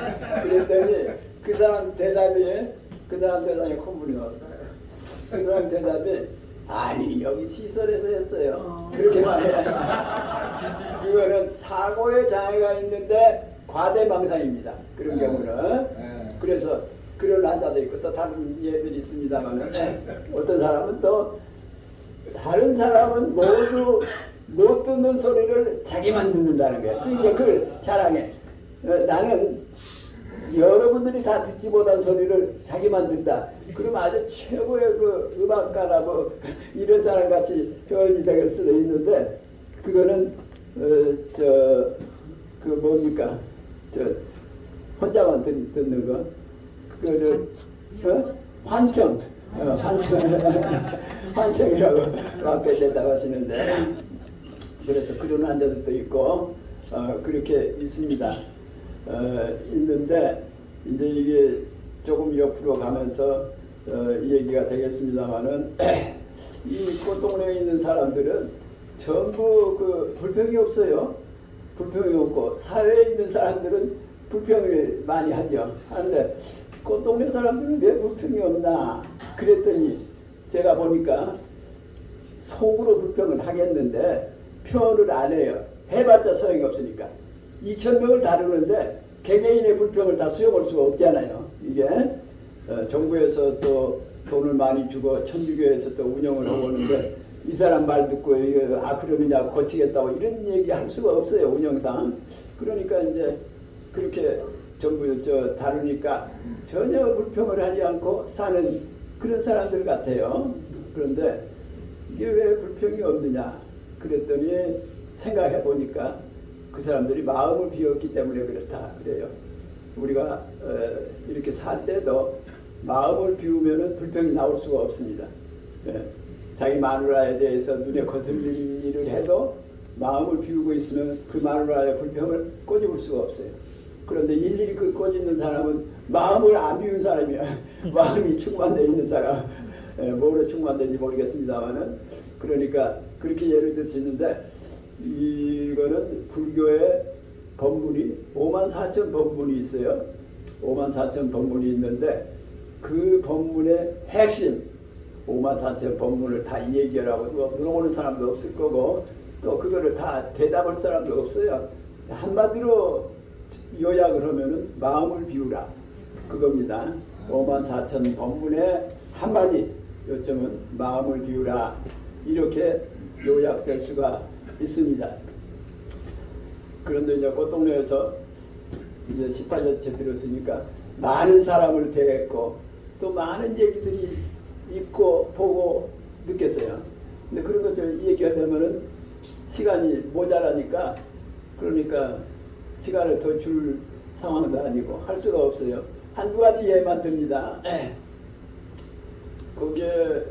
그랬더니 그 사람 대답이 콧물이 나왔어요. 그 사람 대답이 아니 여기 시설에서 했어요. 그렇게 말해요. 그거는 사고의 장애가 있는데 과대망상입니다. 그런 경우는. 그래서 그런 환자도 있고 또 다른 예들이 있습니다만 어떤 사람은 또 다른 사람은 모두 못 듣는 소리를 자기만 듣는다는 거예요. 그러니까 그걸 자랑해. 나는 여러분들이 다 듣지 못한 소리를 자기만 듣다. 그럼 아주 최고의 그 음악가나 뭐 이런 사람 같이 표현이 될 수도 있는데 그거는 그 뭡니까? 혼자만 듣는 거. 그거를 환청. 환청이라고 앞에 대답하시는데 그래서 그런 환자들도 있고 그렇게 있습니다. 있는데 이제 이게 조금 옆으로 가면서 얘기가 되겠습니다만은 이 꽃동네에 있는 사람들은 전부 그 불평이 없어요. 불평이 없고 사회에 있는 사람들은 불평을 많이 하죠. 하는데 꽃동네 사람들은 왜 불평이 없나 그랬더니 제가 보니까 속으로 불평을 하겠는데 표현을 안 해요. 해봤자 소용이 없으니까. 2,000명을 다루는데 개개인의 불평을 다 수용할 수가 없잖아요. 이게 정부에서 또 돈을 많이 주고 천주교에서 또 운영을 하고 오는데 이 사람 말 듣고 그러면 고치겠다고 이런 얘기 할 수가 없어요. 운영상. 그러니까 이제 그렇게 전부 다루니까 전혀 불평을 하지 않고 사는 그런 사람들 같아요. 그런데 이게 왜 불평이 없느냐 그랬더니 생각해 보니까 그 사람들이 마음을 비웠기 때문에 그렇다 그래요. 우리가 이렇게 살 때도 마음을 비우면은 불평이 나올 수가 없습니다. 예. 자기 마누라에 대해서 눈에 거슬릴 일을 해도 마음을 비우고 있으면 그 마누라의 불평을 꼬집을 수가 없어요. 그런데 일일이 그 꼬집는 사람은 마음을 안 비운 사람이야. 마음이 충만되어 있는 사람. 뭐로 충만된지 모르겠습니다만은, 그러니까 그렇게 예를 들 수 있는데, 이거는 불교의 법문이 54,000 법문이 있어요. 54,000 법문이 있는데 그 법문의 핵심 54,000 법문을 다 얘기하라고 물어보는 사람도 없을 거고, 또 그거를 다 대답할 사람도 없어요. 한마디로 요약을 하면은 마음을 비우라, 그겁니다. 54,000 법문의 한마디 요점은 마음을 비우라, 이렇게 요약될 수가 있습니다. 그런데 이제 꽃동네에서 이제 18년째 들었으니까 많은 사람을 대했고 또 많은 얘기들이 있고 보고 느꼈어요. 근데 그런 것들 얘기하려면은 시간이 모자라니까, 그러니까 시간을 더 줄 상황도 아니고 할 수가 없어요. 한두 가지 예만 듭니다. 거기에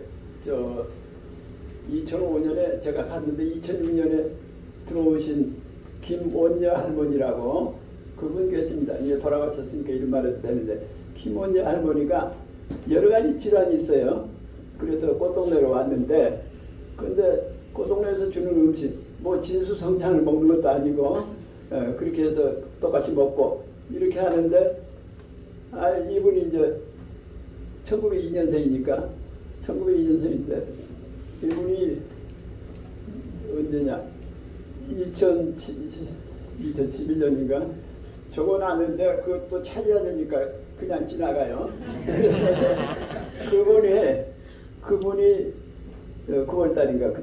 2005년에 제가 갔는데 2006년에 들어오신 김원여 할머니라고 그분 계십니다. 이제 돌아가셨으니까 이런 말해도 되는데, 김원여 할머니가 여러 가지 질환이 있어요. 그래서 꽃동네로 왔는데, 근데 꽃동네에서 주는 음식 뭐 진수성찬을 먹는 것도 아니고 그렇게 해서 똑같이 먹고 이렇게 하는데, 이분이 이제 1902년생이니까 1902년생인데 이분이 언제냐 2011년인가 적어놨는데 그것도 찾아야 되니까 그냥 지나가요. 그분이 9월달인가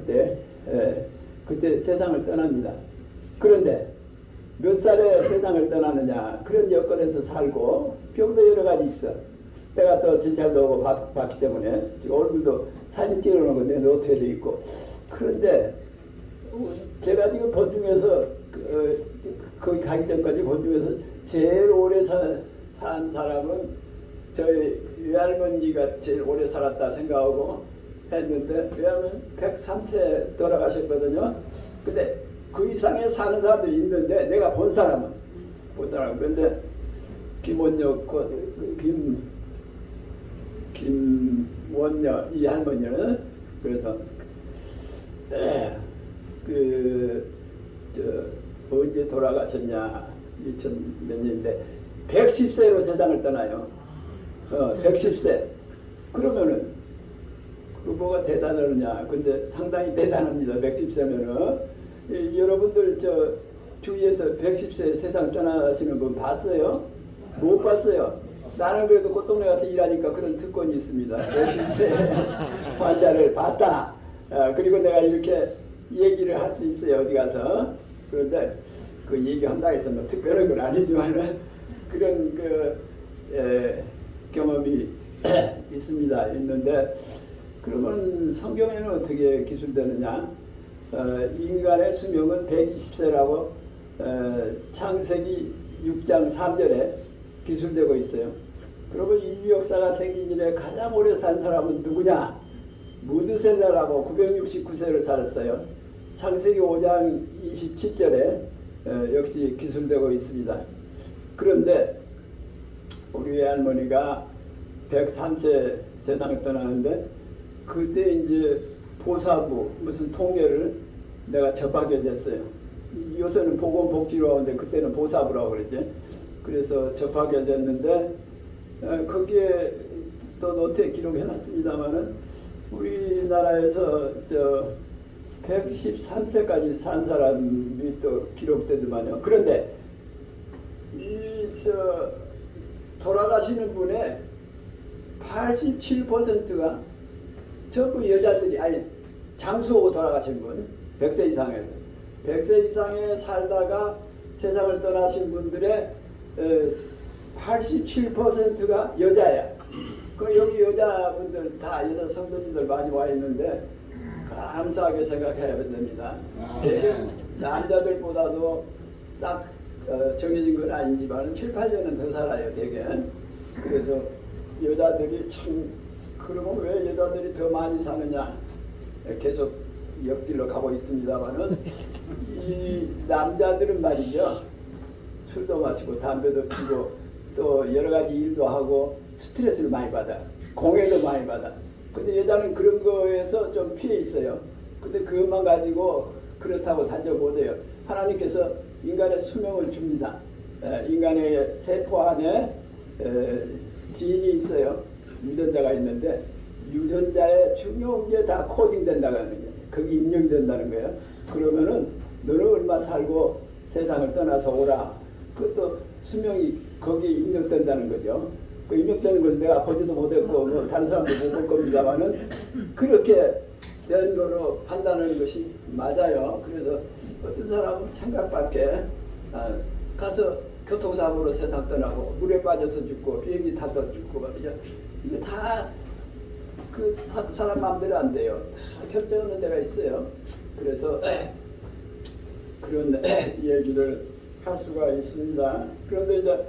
그때 세상을 떠납니다. 그런데 몇 살에 세상을 떠나느냐, 그런 여건에서 살고 병도 여러 가지 있어. 때가 또 진찰도 오고 봤기 때문에 지금 얼굴도 사진 찍어놓은 거 내 노트에도 있고. 그런데 제가 지금 본 중에서 거기 가기 전까지 본 중에서 제일 오래 산 사람은 저희 외할머니가 제일 오래 살았다 생각하고 했는데, 왜냐하면 103세 돌아가셨거든요. 근데 그 이상에 사는 사람들이 있는데 내가 본 사람은 그런데 김원여 김원여 이 할머니는 그래서 언제 돌아가셨냐 2000몇 년인데 110세로 세상을 떠나요. 110세. 그러면은 그 뭐가 대단하느냐. 근데 상당히 대단합니다. 110세면은 여러분들 주위에서 110세 세상 떠나시는 분 봤어요? 못 봤어요. 나는 그래도 꽃동네 가서 일하니까 그런 특권이 있습니다. 110세 환자를 봤다. 그리고 내가 이렇게 얘기를 할 수 있어요, 어디 가서. 그런데 그 얘기한다 해서 뭐 특별한 건 아니지만은 그런 경험이 있는데, 그러면 성경에는 어떻게 기술되느냐? 인간의 수명은 120세라고 창세기 6장 3절에 기술되고 있어요. 그러면 인류 역사가 생긴 이래 가장 오래 산 사람은 누구냐? 무드셀라라고 969세를 살았어요. 창세기 5장 27절에 역시 기술되고 있습니다. 그런데 우리 외할머니가 103세 세상을 떠나는데, 그때 이제 보사부 무슨 통계를 내가 접하게 됐어요. 요새는 보건복지로 하는데 그때는 보사부라고 그랬지. 그래서 접하게 됐는데 거기에 또 노트에 기록해놨습니다마는 우리나라에서 113세까지 산 사람이 또 기록되더만요. 그런데 돌아가시는 분의 87%가 전부 여자들이, 아니 장수하고 돌아가신 분, 100세 이상에서 100세 이상에 살다가 세상을 떠나신 분들의 87%가 여자야. 그 여기 여자분들 다 여자 성도님들 많이 와 있는데 감사하게 생각해야 됩니다. 남자들보다도 딱 정해진 건 아니지만 7, 8년은 더 살아요 되게. 그래서 여자들이 참 그러면 왜 여자들이 더 많이 사느냐 계속 옆길로 가고 있습니다만은 이 남자들은 말이죠 술도 마시고 담배도 피고 또 여러 가지 일도 하고 스트레스를 많이 받아 공해도 많이 받아. 근데 여자는 그런 거에서 좀 피해 있어요. 근데 그것만 가지고 그렇다고 단정 못해요. 하나님께서 인간의 수명을 줍니다. 인간의 세포 안에 지인이 있어요. 유전자가 있는데 유전자에 중요한 게 다 코딩 된다는 거예요. 거기 입력이 된다는 거예요. 그러면은 너는 얼마 살고 세상을 떠나서 오라. 그것도 수명이 거기에 입력된다는 거죠. 그 입력되는 걸 내가 보지도 못했고 뭐 다른 사람도 못 볼 겁니다만은 그렇게 된 거로 판단하는 것이 맞아요. 그래서 어떤 사람은 생각밖에 가서 교통사고로 세상 떠나고 물에 빠져서 죽고 비행기 타서 죽고 말이죠. 이게 다 그 사람 마음대로 안 돼요. 다 결정하는 데가 있어요. 그래서 그런 얘기를 할 수가 있습니다. 그런데 이제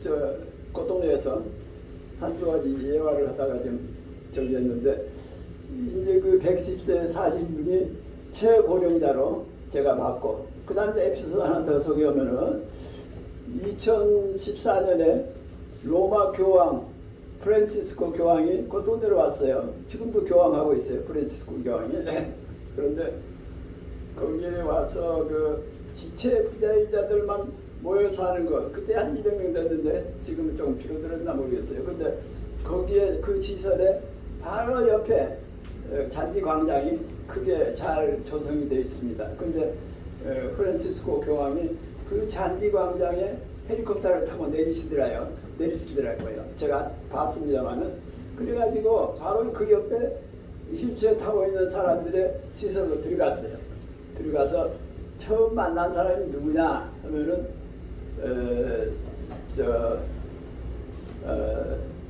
저 고동네에서 한두 가지 예화를 하다가 좀 저기 했는데 이제 그 110세 사신 분이 최고령자로 제가 봤고 그 다음에 에피소드 하나 더 소개하면은 2014년에 로마 교황 프란시스코 교황이 고동네로 왔어요. 지금도 교황하고 있어요. 프란시스코 교황이. 그런데 거기에 와서 그 지체 부자자들만 모여 사는 거 그때 한 200명 됐는데 지금은 조금 줄어들었나 모르겠어요. 근데 거기에 그 시설에 바로 옆에 잔디 광장이 크게 잘 조성이 되어 있습니다. 근데 프란시스코 교황이 그 잔디 광장에 헬리콥터를 타고 내리시더라고요. 제가 봤습니다만은 그래가지고 바로 그 옆에 휠체어 타고 있는 사람들의 시설로 들어갔어요. 들어가서 처음 만난 사람이 누구냐 하면은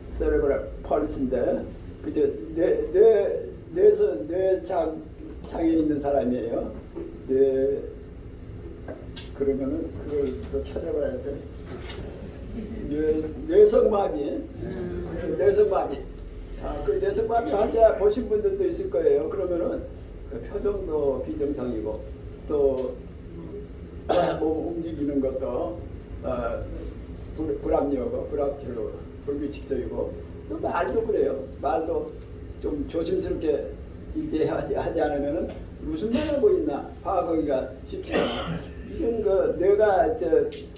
세레브럴 펄스인데 그저 뇌 장애 있는 사람이에요. 그러면은 그걸 또 찾아봐야 돼. 뇌성마비. 그 뇌성마비 환자 보신 분들도 있을 거예요. 그러면은 그 표정도 비정상이고 또 몸 움직이는 것도 불합리하고 불규칙적이고 또 말도 그래요. 말도 좀 조심스럽게 얘기하지 않으면은 무슨 말 하고 있나 파악하기가 쉽지 않아. 이런 거 뇌가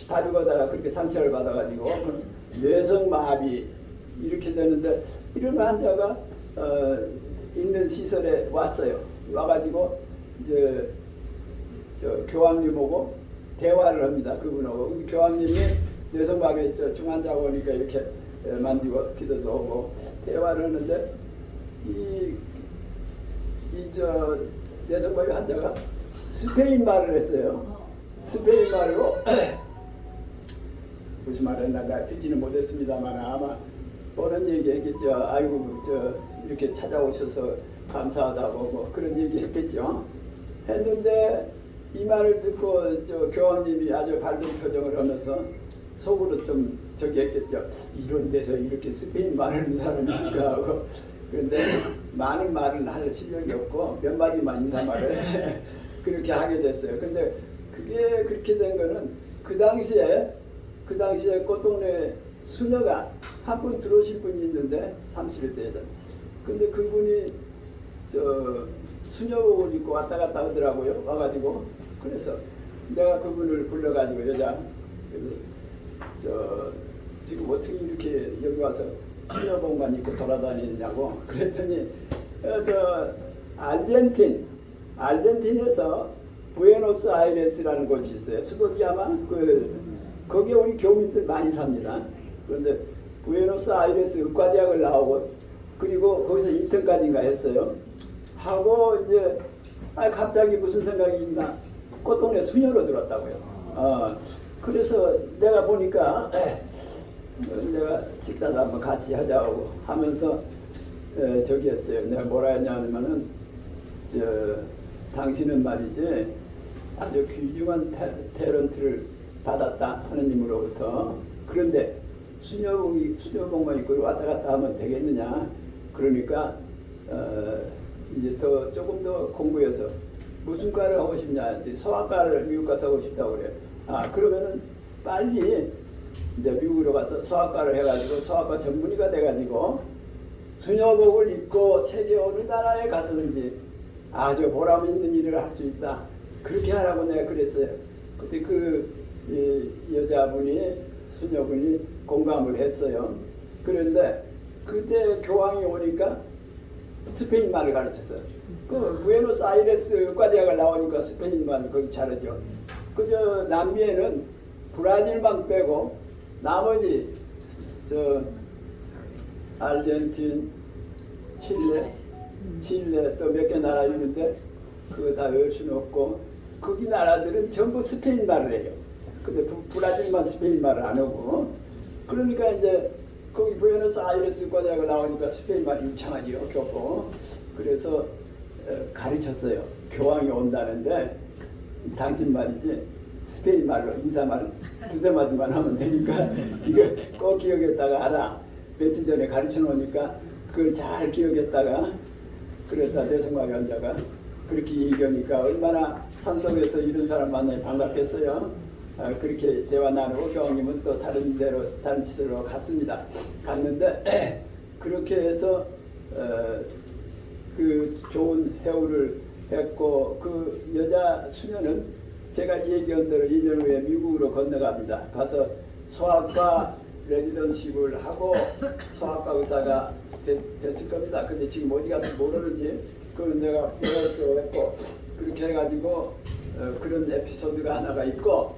다루거다가 그렇게 상처를 받아가지고 뇌성마비 이렇게 되는데 이런 환자가 있는 시설에 왔어요. 와가지고 이제 교황님하고 대화를 합니다. 그분하고 교황님이 뇌성마비 중환자가 오니까 이렇게 만지고 기도도 하고 대화를 하는데 뇌성마비 환자가 스페인 말을 했어요. 스페인 말로 무슨 말을 했나 나 듣지는 못했습니다만 아마 그런 얘기 했겠죠. 아이고 이렇게 찾아오셔서 감사하다고 뭐 그런 얘기 했겠죠. 했는데 이 말을 듣고 교황님이 아주 밝은 표정을 하면서 속으로 좀 저기 했겠죠. 이런 데서 이렇게 스페인 말을 하는 사람이 있을까 하고. 그런데 많은 말을 할 실력이 없고 몇 마디만 인사말을 그렇게 하게 됐어요. 근데 그게 그렇게 된 거는 그 당시에 꽃동네 수녀가 한 분 들어오신 분이 있는데 31세 여자. 근데 그분이 수녀복을 입고 왔다 갔다 하더라고요. 와가지고 그래서 내가 그분을 불러가지고 여자 지금 어떻게 이렇게 여기 와서 수녀복만 입고 돌아다니느냐고 그랬더니 아르헨틴에서 부에노스아이레스라는 곳이 있어요. 수도지 아마 거기에 우리 교민들 많이 삽니다. 그런데 부에노스아이레스 의과대학을 나오고 그리고 거기서 인턴까지인가 했어요. 하고 이제 갑자기 무슨 생각이 있나 꽃동네 수녀로 들었다고요. 그래서 내가 보니까 내가 식사도 한번 같이 하자고 하면서 저기 했어요. 내가 뭐라 했냐면은 당신은 말이지 아주 귀중한 탤런트를 받았다 하느님으로부터. 그런데 수녀복만 입고 왔다 갔다 하면 되겠느냐. 그러니까 이제 조금 더 공부해서 무슨 과를 하고 싶냐. 서학과를 미국 가서 하고 싶다고 그래요. 그러면은 빨리 이제 미국으로 가서 서학과를 해가지고 서학과 전문의가 돼가지고 수녀복을 입고 세계 어느 나라에 가서든지 아주 보람 있는 일을 할 수 있다. 그렇게 하라고 내가 그랬어요. 그때 이 여자분이 수녀분이 공감을 했어요. 그런데 그때 교황이 오니까 스페인 말을 가르쳤어요. 그 부에노스아이레스 의과대학을 나오니까 스페인 말 거기 잘하죠. 그저 남미에는 브라질만 빼고 나머지 아르헨틴, 칠레 또 몇 개 나라 있는데 그거 다 외울 수는 없고 거기 나라들은 전부 스페인 말을 해요. 근데 브라질만 스페인 말을 안 하고 그러니까 이제 거기 부에노스아이레스 과대학을 나오니까 스페인 말이 유창하지요. 교포. 그래서 가르쳤어요. 교황이 온다는데 당신 말이지 스페인 말로 인사말 두세 마디만 하면 되니까 이거 꼭 기억했다가 알아. 며칠 전에 가르쳐 놓으니까 그걸 잘 기억했다가 그랬다 대성마 연자가 그렇게 얘기하니까 얼마나 산속에서 이런 사람 만나니 반갑겠어요. 그렇게 대화 나누고 교황님은 또 다른 시설로 갔습니다. 갔는데 그렇게 해서 그 좋은 해우를 했고 그 여자 수녀는 제가 얘기한 대로 2년 후에 미국으로 건너갑니다. 가서 소아과 레지던십을 하고 소아과 의사가 됐을 겁니다. 근데 지금 어디 가서 모르는지 그건 내가 배웠고 했고 그렇게 해가지고 그런 에피소드가 하나가 있고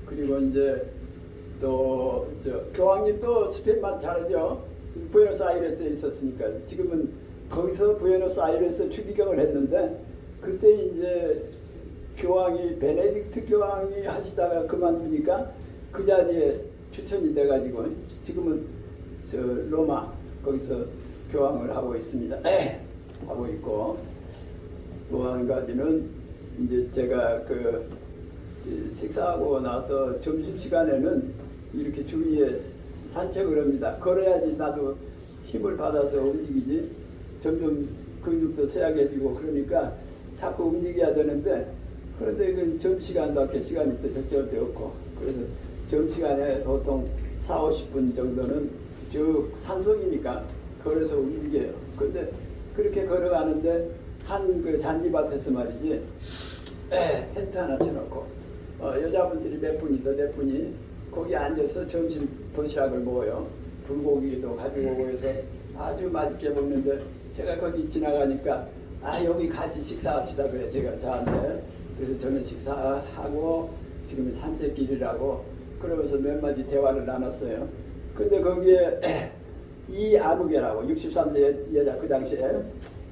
그리고 이제 또 교황님도 스페인말 잘하죠. 부에노스아이레스에 있었으니까 지금은 거기서 부에노스아이레스 추기경을 했는데 그때 이제 교황이 베네딕트 교황이 하시다가 그만두니까 그 자리에 추천이 돼가지고 지금은 로마 거기서 교황을 하고 있습니다. 하고 있고 또 한 가지는 이제 제가 식사하고 나서 점심 시간에는 이렇게 주위에 산책을 합니다. 걸어야지 나도 힘을 받아서 움직이지. 점점 근육도 쇠약해지고 그러니까 자꾸 움직여야 되는데 그런데 그 점심시간밖에 시간이 또 적절히 없고 그래서 점심시간에 보통 40-50분 정도는 쭉 산속이니까 걸어서 움직여요. 그런데 그렇게 걸어가는데 한 그 잔디밭에서 말이지 텐트 하나 쳐놓고 여자분들이 몇 분이 거기 앉아서 점심 도시락을 먹어요. 불고기도 가지고 오고 해서 아주 맛있게 먹는데 제가 거기 지나가니까 여기 같이 식사합시다 그래 제가 저한테. 그래서 저는 식사하고 지금 산책길이라고 그러면서 몇 마디 대화를 나눴어요. 근데 거기에 이 아무개라고 63세 여자 그 당시에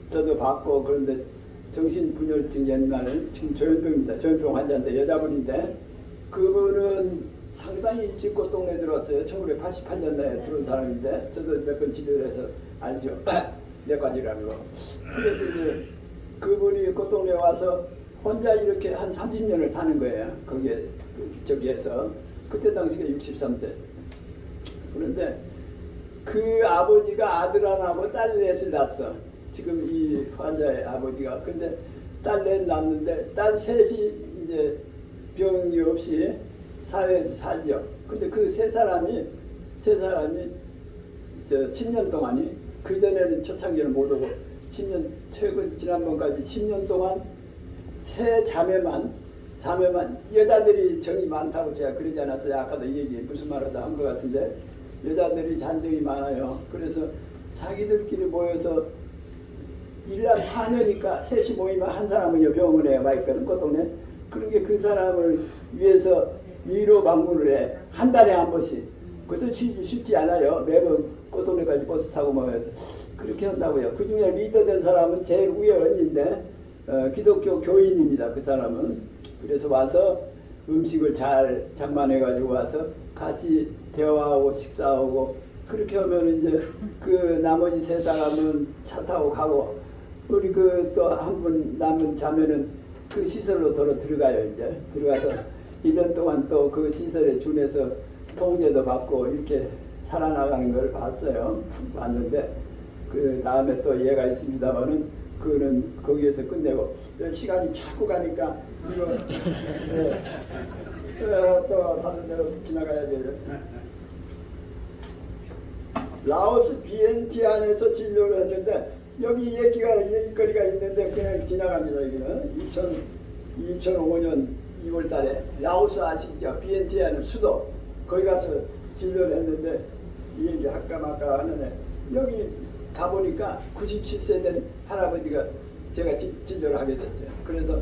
저도 봤고 그런데 정신분열증 옛날에 지금 조현병입니다. 조현병 환자인데 여자분인데 그분은 상당히 일찍 꽃동네에 들어왔어요. 1988년도에 들어온 사람인데 저도 몇 번 치료를 해서 알죠. 내과지라는 거. 그래서 이제 그분이 꽃동네에 와서 혼자 이렇게 한 30년을 사는 거예요. 거기에 저기에서 그때 당시가 63세. 그런데 그 아버지가 아들 하나하고 딸 넷을 낳았어. 지금 이 환자의 아버지가. 근데 딸 넷 낳았는데 딸 셋이 이제 병이 없이 사회에서 살죠. 근데 그 세 사람이 10년 동안이 그전에는 초창기는 못 오고 10년 최근 지난번까지 10년 동안 세 자매만 여자들이 정이 많다고 제가 그러지 않았어요. 아까도 이 얘기 무슨 말하다 한 것 같은데 여자들이 잔정이 많아요. 그래서 자기들끼리 모여서 1년 4년이니까 셋이 모이면 한 사람은 병원에 와 있거든 꽃동네. 그런 게 그 사람을 위해서 위로 방문을 해. 한 달에 한 번씩. 그것도 쉽지 않아요. 매번 꽃동네까지 버스 타고 모여서 그렇게 한다고요. 그 중에 리더 된 사람은 제일 위에 언니인데 기독교 교인입니다. 그 사람은. 그래서 와서 음식을 잘 장만해가지고 와서 같이 대화하고 식사하고 그렇게 하면 이제 그 나머지 세 사람은 차 타고 가고 우리 그 또 한 분 남은 자매는 그 시설로 들어가요. 이제 들어가서 1년 동안 또 그 시설에 준해서 통제도 받고 이렇게 살아나가는 걸 봤어요. 봤는데 그 다음에 또 얘가 있습니다만은 그거는 거기에서 끝내고 시간이 자꾸 가니까 이거 네. 또 다른 데로 지나가야 돼요. 라오스 비엔티안에서 진료를 했는데 여기 얘기거리가 있는데 그냥 지나갑니다. 여기는 2005년 2월달에 라오스 아시죠? 비엔티안은 수도 거기 가서 진료를 했는데 이 얘기 할까 말까 하는데 여기 가보니까 97세 된 할아버지가 제가 진료를 하게 됐어요. 그래서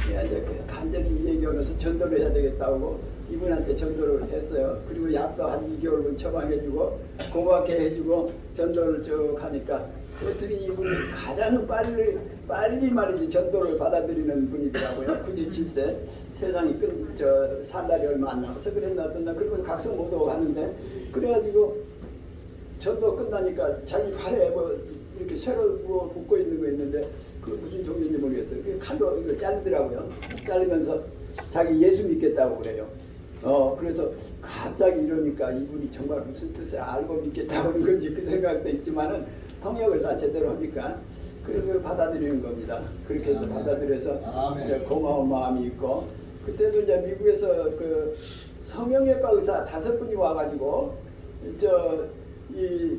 이제 간절히 이 얘기하면서 전도를 해야 되겠다고 이분한테 전도를 했어요. 그리고 약도 한 2개월분 처방해주고 고맙게 해주고 전도를 쭉 하니까 어떻게 이분이 가장 빨리 말이지 전도를 받아들이는 분이더라고요. 97세 세상이 살 날이 얼마 안 남아서 그랬나 어떤 날 그리고 각성 못 오고 하는데 그래가지고 전도 끝나니까 자기 팔에 뭐 이렇게 쇠로 뭐 묶고 있는 거 있는데 그 무슨 종류인지 모르겠어요. 그 칼로 이거 자르더라고요. 자르면서 자기 예수 믿겠다고 그래요. 그래서 갑자기 이러니까 이분이 정말 무슨 뜻을 알고 믿겠다고 하는 건지 그 생각도 있지만은 통역을 다 제대로 하니까 그걸 받아들이는 겁니다. 그렇게 해서 받아들여서 이제 고마운 마음이 있고 그때도 이제 미국에서 그 성형외과 의사 5분이 와가지고 이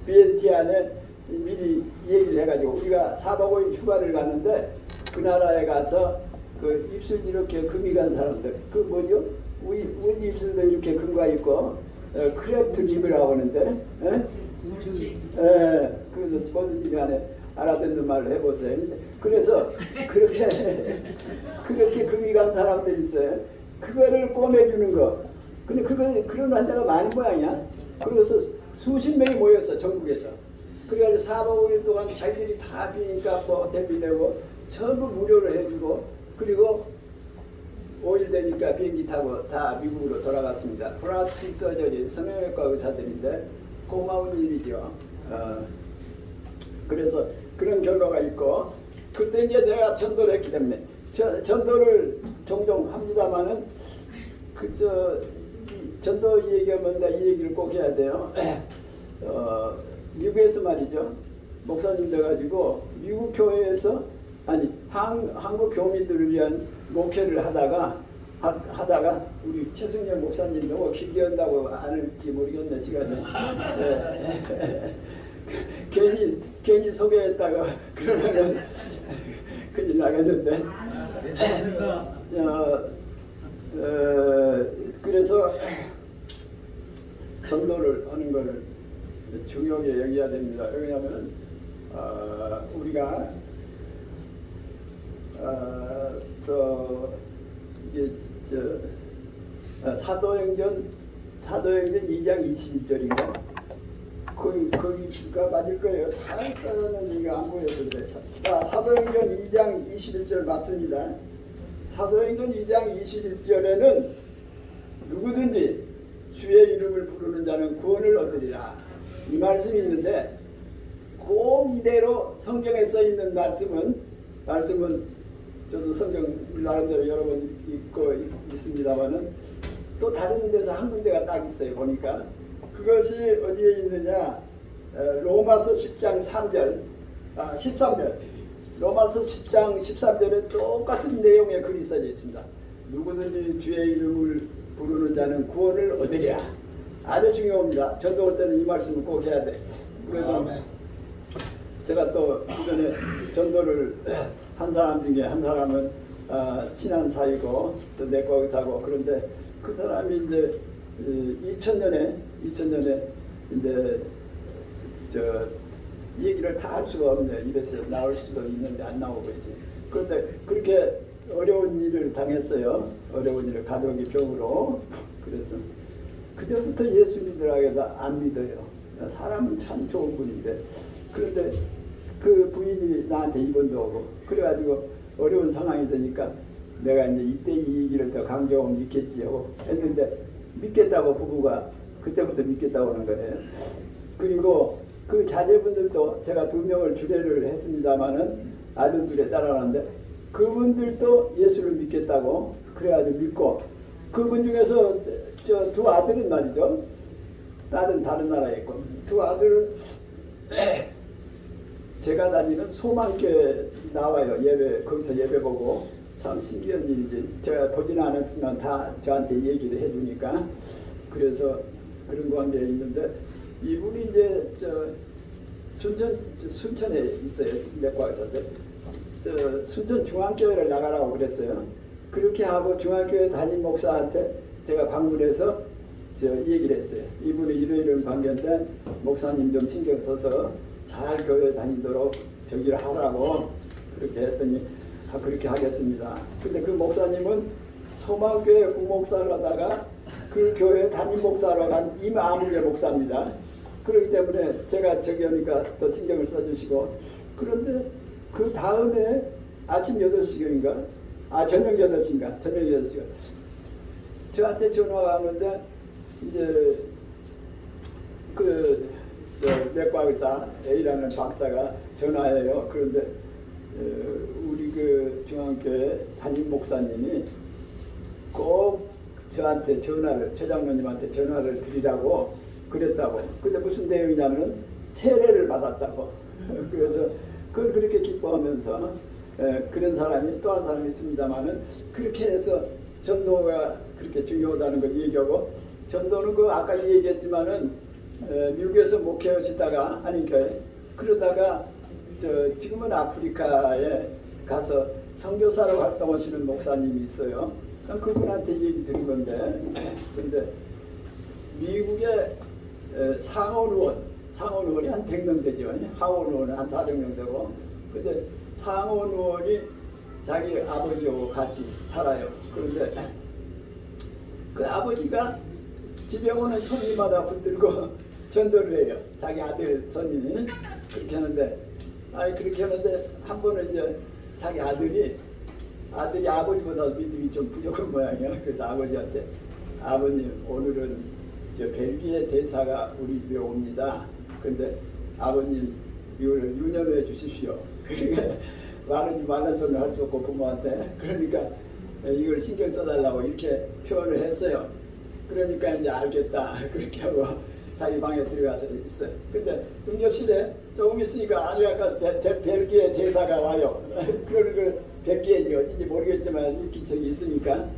비엔티안에 미리 얘기를 해가지고 우리가 4박 5일 휴가를 가는데 그 나라에 가서 그 입술 이렇게 금이 간 사람들 그 뭐죠? 우리 입술도 이렇게 금가 있고 크래프트 립이라고 하는데 그 뭐든지 간에 알아듣는 말로 해보세요. 그래서 그렇게 금이 간 사람들이 있어요. 그거를 꼬매주는 거. 근데 그런 환자가 많은 모양이야. 그래서 수십 명이 모였어 전국에서. 그래가지고 4박 5일 동안 자기들이 다 비니까 뭐 호텔비 내고 전부 무료로 해주고 그리고 5일 되니까 비행기 타고 다 미국으로 돌아갔습니다. 플라스틱 서저리 성형외과 의사들인데 고마운 일이죠. 그래서 그런 결과가 있고 그때 이제 내가 전도를 했기 때문에 전도를 종종 합니다만은 전도 얘기하면 이 얘기를 꼭 해야 돼요. 미국에서 말이죠. 목사님 돼가지고 미국 교회에서 한국 교민들을 위한 목회를 하다가 우리 최승열 목사님 너무 길게 한다고 안 할지 모르겠네 시간에. 괜히 소개했다가 그러면은 큰일 나겠는데. 그래서 전도를 하는 거를 중요하게 여겨야 됩니다. 왜냐하면 우리가 또 이게 사도행전 2장 21절인가 거기가 맞을 거예요. 다 써놓은 얘기가 안 보여서 그래. 사도행전 2장 21절 맞습니다. 사도행전 2장 21절에는 누구든지 주의 이름을 부르는 자는 구원을 얻으리라 이 말씀이 있는데 꼭 이대로 성경에 써 있는 말씀은 저도 성경 나름대로 여러 번 읽고 있습니다만은 또 다른 데서 한 군데가 딱 있어요. 보니까 그것이 어디에 있느냐 로마서 10장 13절 로마서 10장 13절에 똑같은 내용의 글이 써져 있습니다. 누구든지 주의 이름을 부르는 자는 구원을 얻으리라. 아주 중요합니다. 전도 올 때는 이 말씀을 꼭 해야 돼. 그래서 제가 또 그전에 전도를 한 사람 중에 한 사람은 친한 사이고 또 내과 의사고 그런데 그 사람이 이제 2000년에 이제 얘기를 다 할 수가 없네. 이래서 나올 수도 있는데 안 나오고 있어요. 그런데 그렇게 어려운 일을 당했어요. 어려운 일을 가족이 병으로. 그래서 그전부터 예수 믿으라고 안 믿어요. 사람은 참 좋은 분인데 그런데 그 부인이 나한테 입원도 오고 그래가지고 어려운 상황이 되니까 내가 이제 이때 이 얘기를 더 강조하면 믿겠지요 했는데 믿겠다고 부부가 그때부터 믿겠다고 하는 거예요. 그리고 그 자제분들도 제가 2명을 주례를 했습니다마는 아들들에 따라가는데 그분들도 예수를 믿겠다고 그래가지고 믿고 그분 중에서 저 두 아들은 말이죠. 딸은 다른 나라에 있고 두 아들은 제가 다니는 소망교회 나와요. 예배 거기서 예배 보고 참 신기한 일이지. 제가 보지는 않았지만 다 저한테 얘기를 해주니까 그래서 그런 관계에 있는데 이분이 이제 저 순천에 있어요. 내과에서인데 순천 중앙교회를 나가라고 그랬어요. 그렇게 하고 중앙교회 담임 목사한테 제가 방문해서 저 얘기를 했어요. 이분이 이런 관계인데 목사님 좀 신경 써서 잘 교회 다니도록 저기를 하라고 그렇게 했더니 그렇게 하겠습니다. 근데 그 목사님은 소망교회 부목사를 하다가 그 교회 담임 목사로 간 임아무개 목사입니다. 그렇기 때문에 제가 저기 하니까 더 신경을 써주시고 그런데 그 다음에 아침 8시경인가? 저녁 8시인가? 저녁 8시가 저한테 전화가 왔는데 이제 내과 의사 A라는 박사가 전화해요. 그런데 우리 그 중앙교회 담임 목사님이 꼭 저한테 최 장로님한테 전화를 드리라고 그랬다고. 근데 무슨 내용이냐면 세례를 받았다고. 그래서 그걸 그렇게 기뻐하면서 그런 사람이 또 한 사람이 있습니다만은 그렇게 해서 전도가 그렇게 중요하다는 걸 얘기하고 전도는 그 아까 얘기했지만은 미국에서 목회하시다가 그러다가 지금은 아프리카에 가서 선교사로 활동하시는 목사님이 있어요. 그분한테 얘기 드린 건데 근데 미국의 상원 의원이 한 100명 되죠. 하원 의원은 한 400명 되고 근데 상원 의원이 자기 아버지하고 같이 살아요. 그런데 그 아버지가 집에 오는 손님마다 붙들고 전도를 해요. 자기 아들 손님이 그렇게 하는데 한 번은 이제 자기 아들이 아버지보다 믿음이 좀 부족한 모양이야. 그래서 아버지한테 아버님 오늘은 저 벨기에 대사가 우리 집에 옵니다. 근데 아버님 이걸 유념해 주십시오. 그러니까 말하는 소리를 할 수 없고 부모한테 그러니까 이걸 신경 써달라고 이렇게 표현을 했어요. 그러니까 이제 알겠다 그렇게 하고 자기 방에 들어가서 있어요. 근데 응접실에 조금 있으니까 아까 벨기에 대사가 와요. 그러는 걸 벨기에 어딘지 모르겠지만 이 기척이 있으니까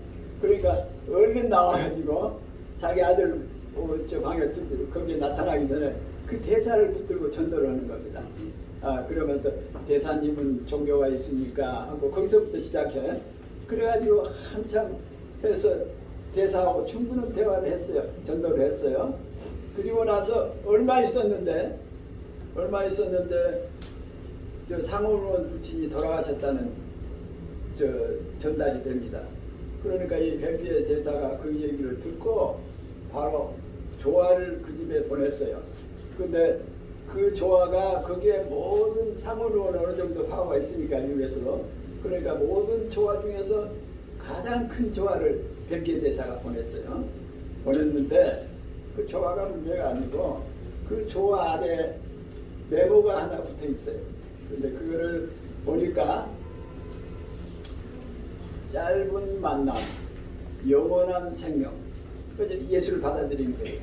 그러니까 얼른 나와가지고 자기 아들 저 방에 거기에 나타나기 전에 그 대사를 붙들고 전도를 하는 겁니다. 그러면서 대사님은 종교가 있으니까 하고 거기서부터 시작해. 그래가지고 한참 해서 대사하고 충분한 대화를 했어요. 전도를 했어요. 그리고 나서 얼마 있었는데 저 상원의원 부친이 돌아가셨다는 전달이 됩니다. 그러니까 이 벨기에 대사가 그 얘기를 듣고 바로 조화를 그 집에 보냈어요. 근데 그 조화가 거기에 모든 상원의원 어느 정도 파워가 있으니까 미국에서 그러니까 모든 조화 중에서 가장 큰 조화를 벨기에 대사가 보냈어요. 보냈는데 그 조화가 문제가 아니고 그 조화 아래 메모가 하나 붙어 있어요. 근데 그거를 보니까 짧은 만남, 영원한 생명. 예수를 받아들이는 거예요.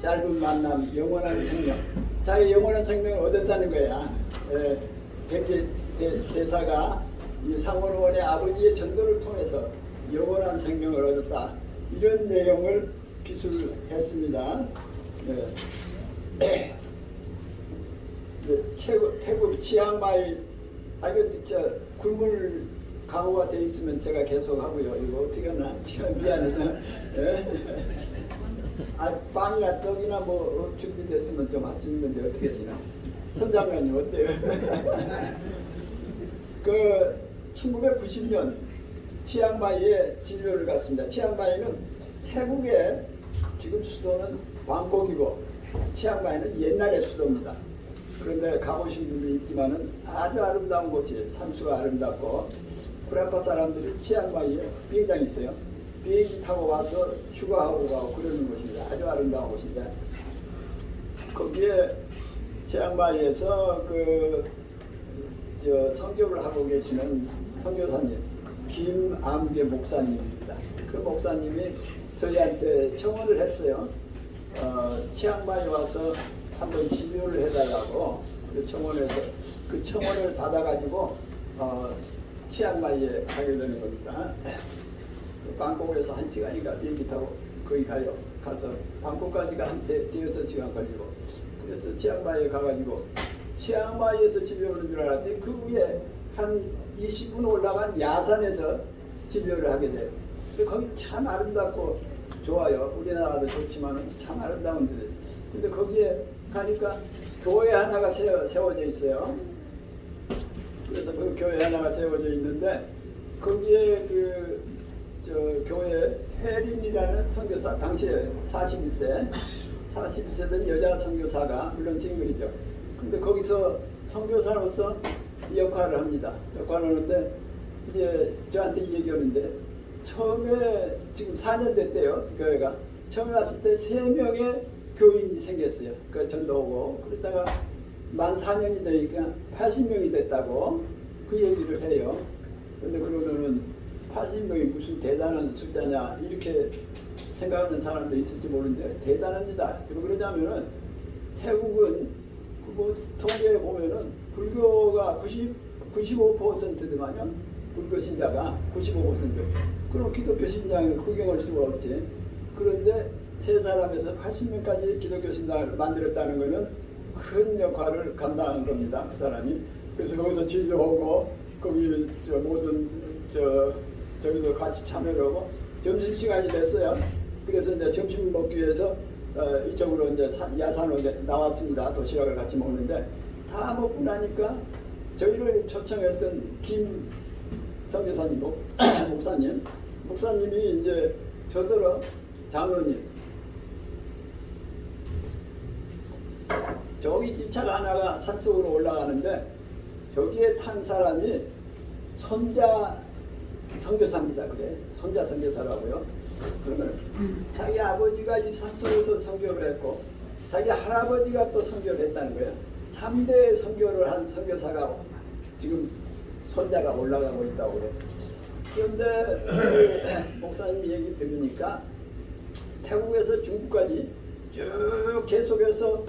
짧은 만남, 영원한 생명. 자기 영원한 생명을 얻었다는 거야. 벨기에 대사가 이 상원의원의 아버지의 전도를 통해서 영원한 생명을 얻었다. 이런 내용을 기술했습니다. 태국 치앙마이 굴물 강호가 돼 있으면 제가 계속 하고요. 이거 어떻게 하나? 지금 미안해요. 빵이나 떡이나 뭐 준비됐으면 좀 할 수 있는데 어떻게 지나? 선장관님 어때요? 1990년 치앙마이에 진료를 갔습니다. 치앙마이는 태국의 지금 수도는 방콕이고 치앙마이는 옛날의 수도입니다. 그런데 가보신 분도 있지만은 아주 아름다운 곳이에요. 산수가 아름답고 프라파 사람들이 치앙마이에 비행장이 있어요. 비행기 타고 와서 휴가하고 가고 그러는 곳입니다. 아주 아름다운 곳인데 거기에 치앙마이에서 선교를 하고 계시는 선교사님 김암계 목사님입니다. 그 목사님이 저희한테 청원을 했어요. 치앙마이에 와서 한번 치료를 해달라고 그 청원에서 그 청원을 받아가지고 치앙마이에 가게 되는 겁니다. 방콕에서 1시간인가 비행기 타고 거기 가서 방콕까지가 한 대여섯 시간 걸리고 그래서 치앙마이에 가가지고 치앙마이에서 진료를 줄 알았는데 그 위에 한 20분 올라간 야산에서 진료를 하게 돼요. 거기도 참 아름답고 좋아요. 우리나라도 좋지만 참 아름다운 데. 근데 거기에 가니까 교회 하나가 세워져 있어요. 그래서 그 교회 하나가 세워져 있는데 거기에 저 교회 혜린이라는 선교사, 당시에 41세 된 여자 선교사가, 물론 싱글이죠. 근데 거기서 선교사로서 역할을 합니다. 역할을 하는데 이제 저한테 이 얘기하는데 처음에 지금 4년 됐대요. 교회가. 처음에 왔을 때 3명의 교인이 생겼어요. 그 전도 오고 그러다가 만 4년이 되니까 80명이 됐다고 그 얘기를 해요. 근데 그러면은 80명이 무슨 대단한 숫자냐 이렇게 생각하는 사람도 있을지 모르는데 대단합니다. 그러자면은 태국은 뭐 통계에 보면은 불교가 95%더만요. 불교 신자가 95%. 그럼 기독교 신장을 구경할 수가 없지. 그런데 세 사람에서 80명까지 기독교 신장을 만들었다는 것은 큰 역할을 감당한 겁니다. 그 사람이. 그래서 거기서 진료하고 거기 모든 저기도 같이 참여를 하고 점심 시간이 됐어요. 그래서 이제 점심 먹기 위해서 이쪽으로 이제 야산으로 이제 나왔습니다. 도시락을 같이 먹는데 다 먹고 나니까 저희를 초청했던 김 선교사님 목사님이 이제 저더러 장로님 저기 기차가 하나가 산속으로 올라가는데 저기에 탄 사람이 손자 선교사입니다. 그래. 손자 선교사라고요. 그러면 자기 아버지가 이 산속에서 선교를 했고 자기 할아버지가 또 선교를 했다는 거예요. 3대 선교를 한 선교사가 지금 손자가 올라가고 있다고 그래요. 그런데 목사님 얘기 들으니까 태국에서 중국까지 쭉 계속해서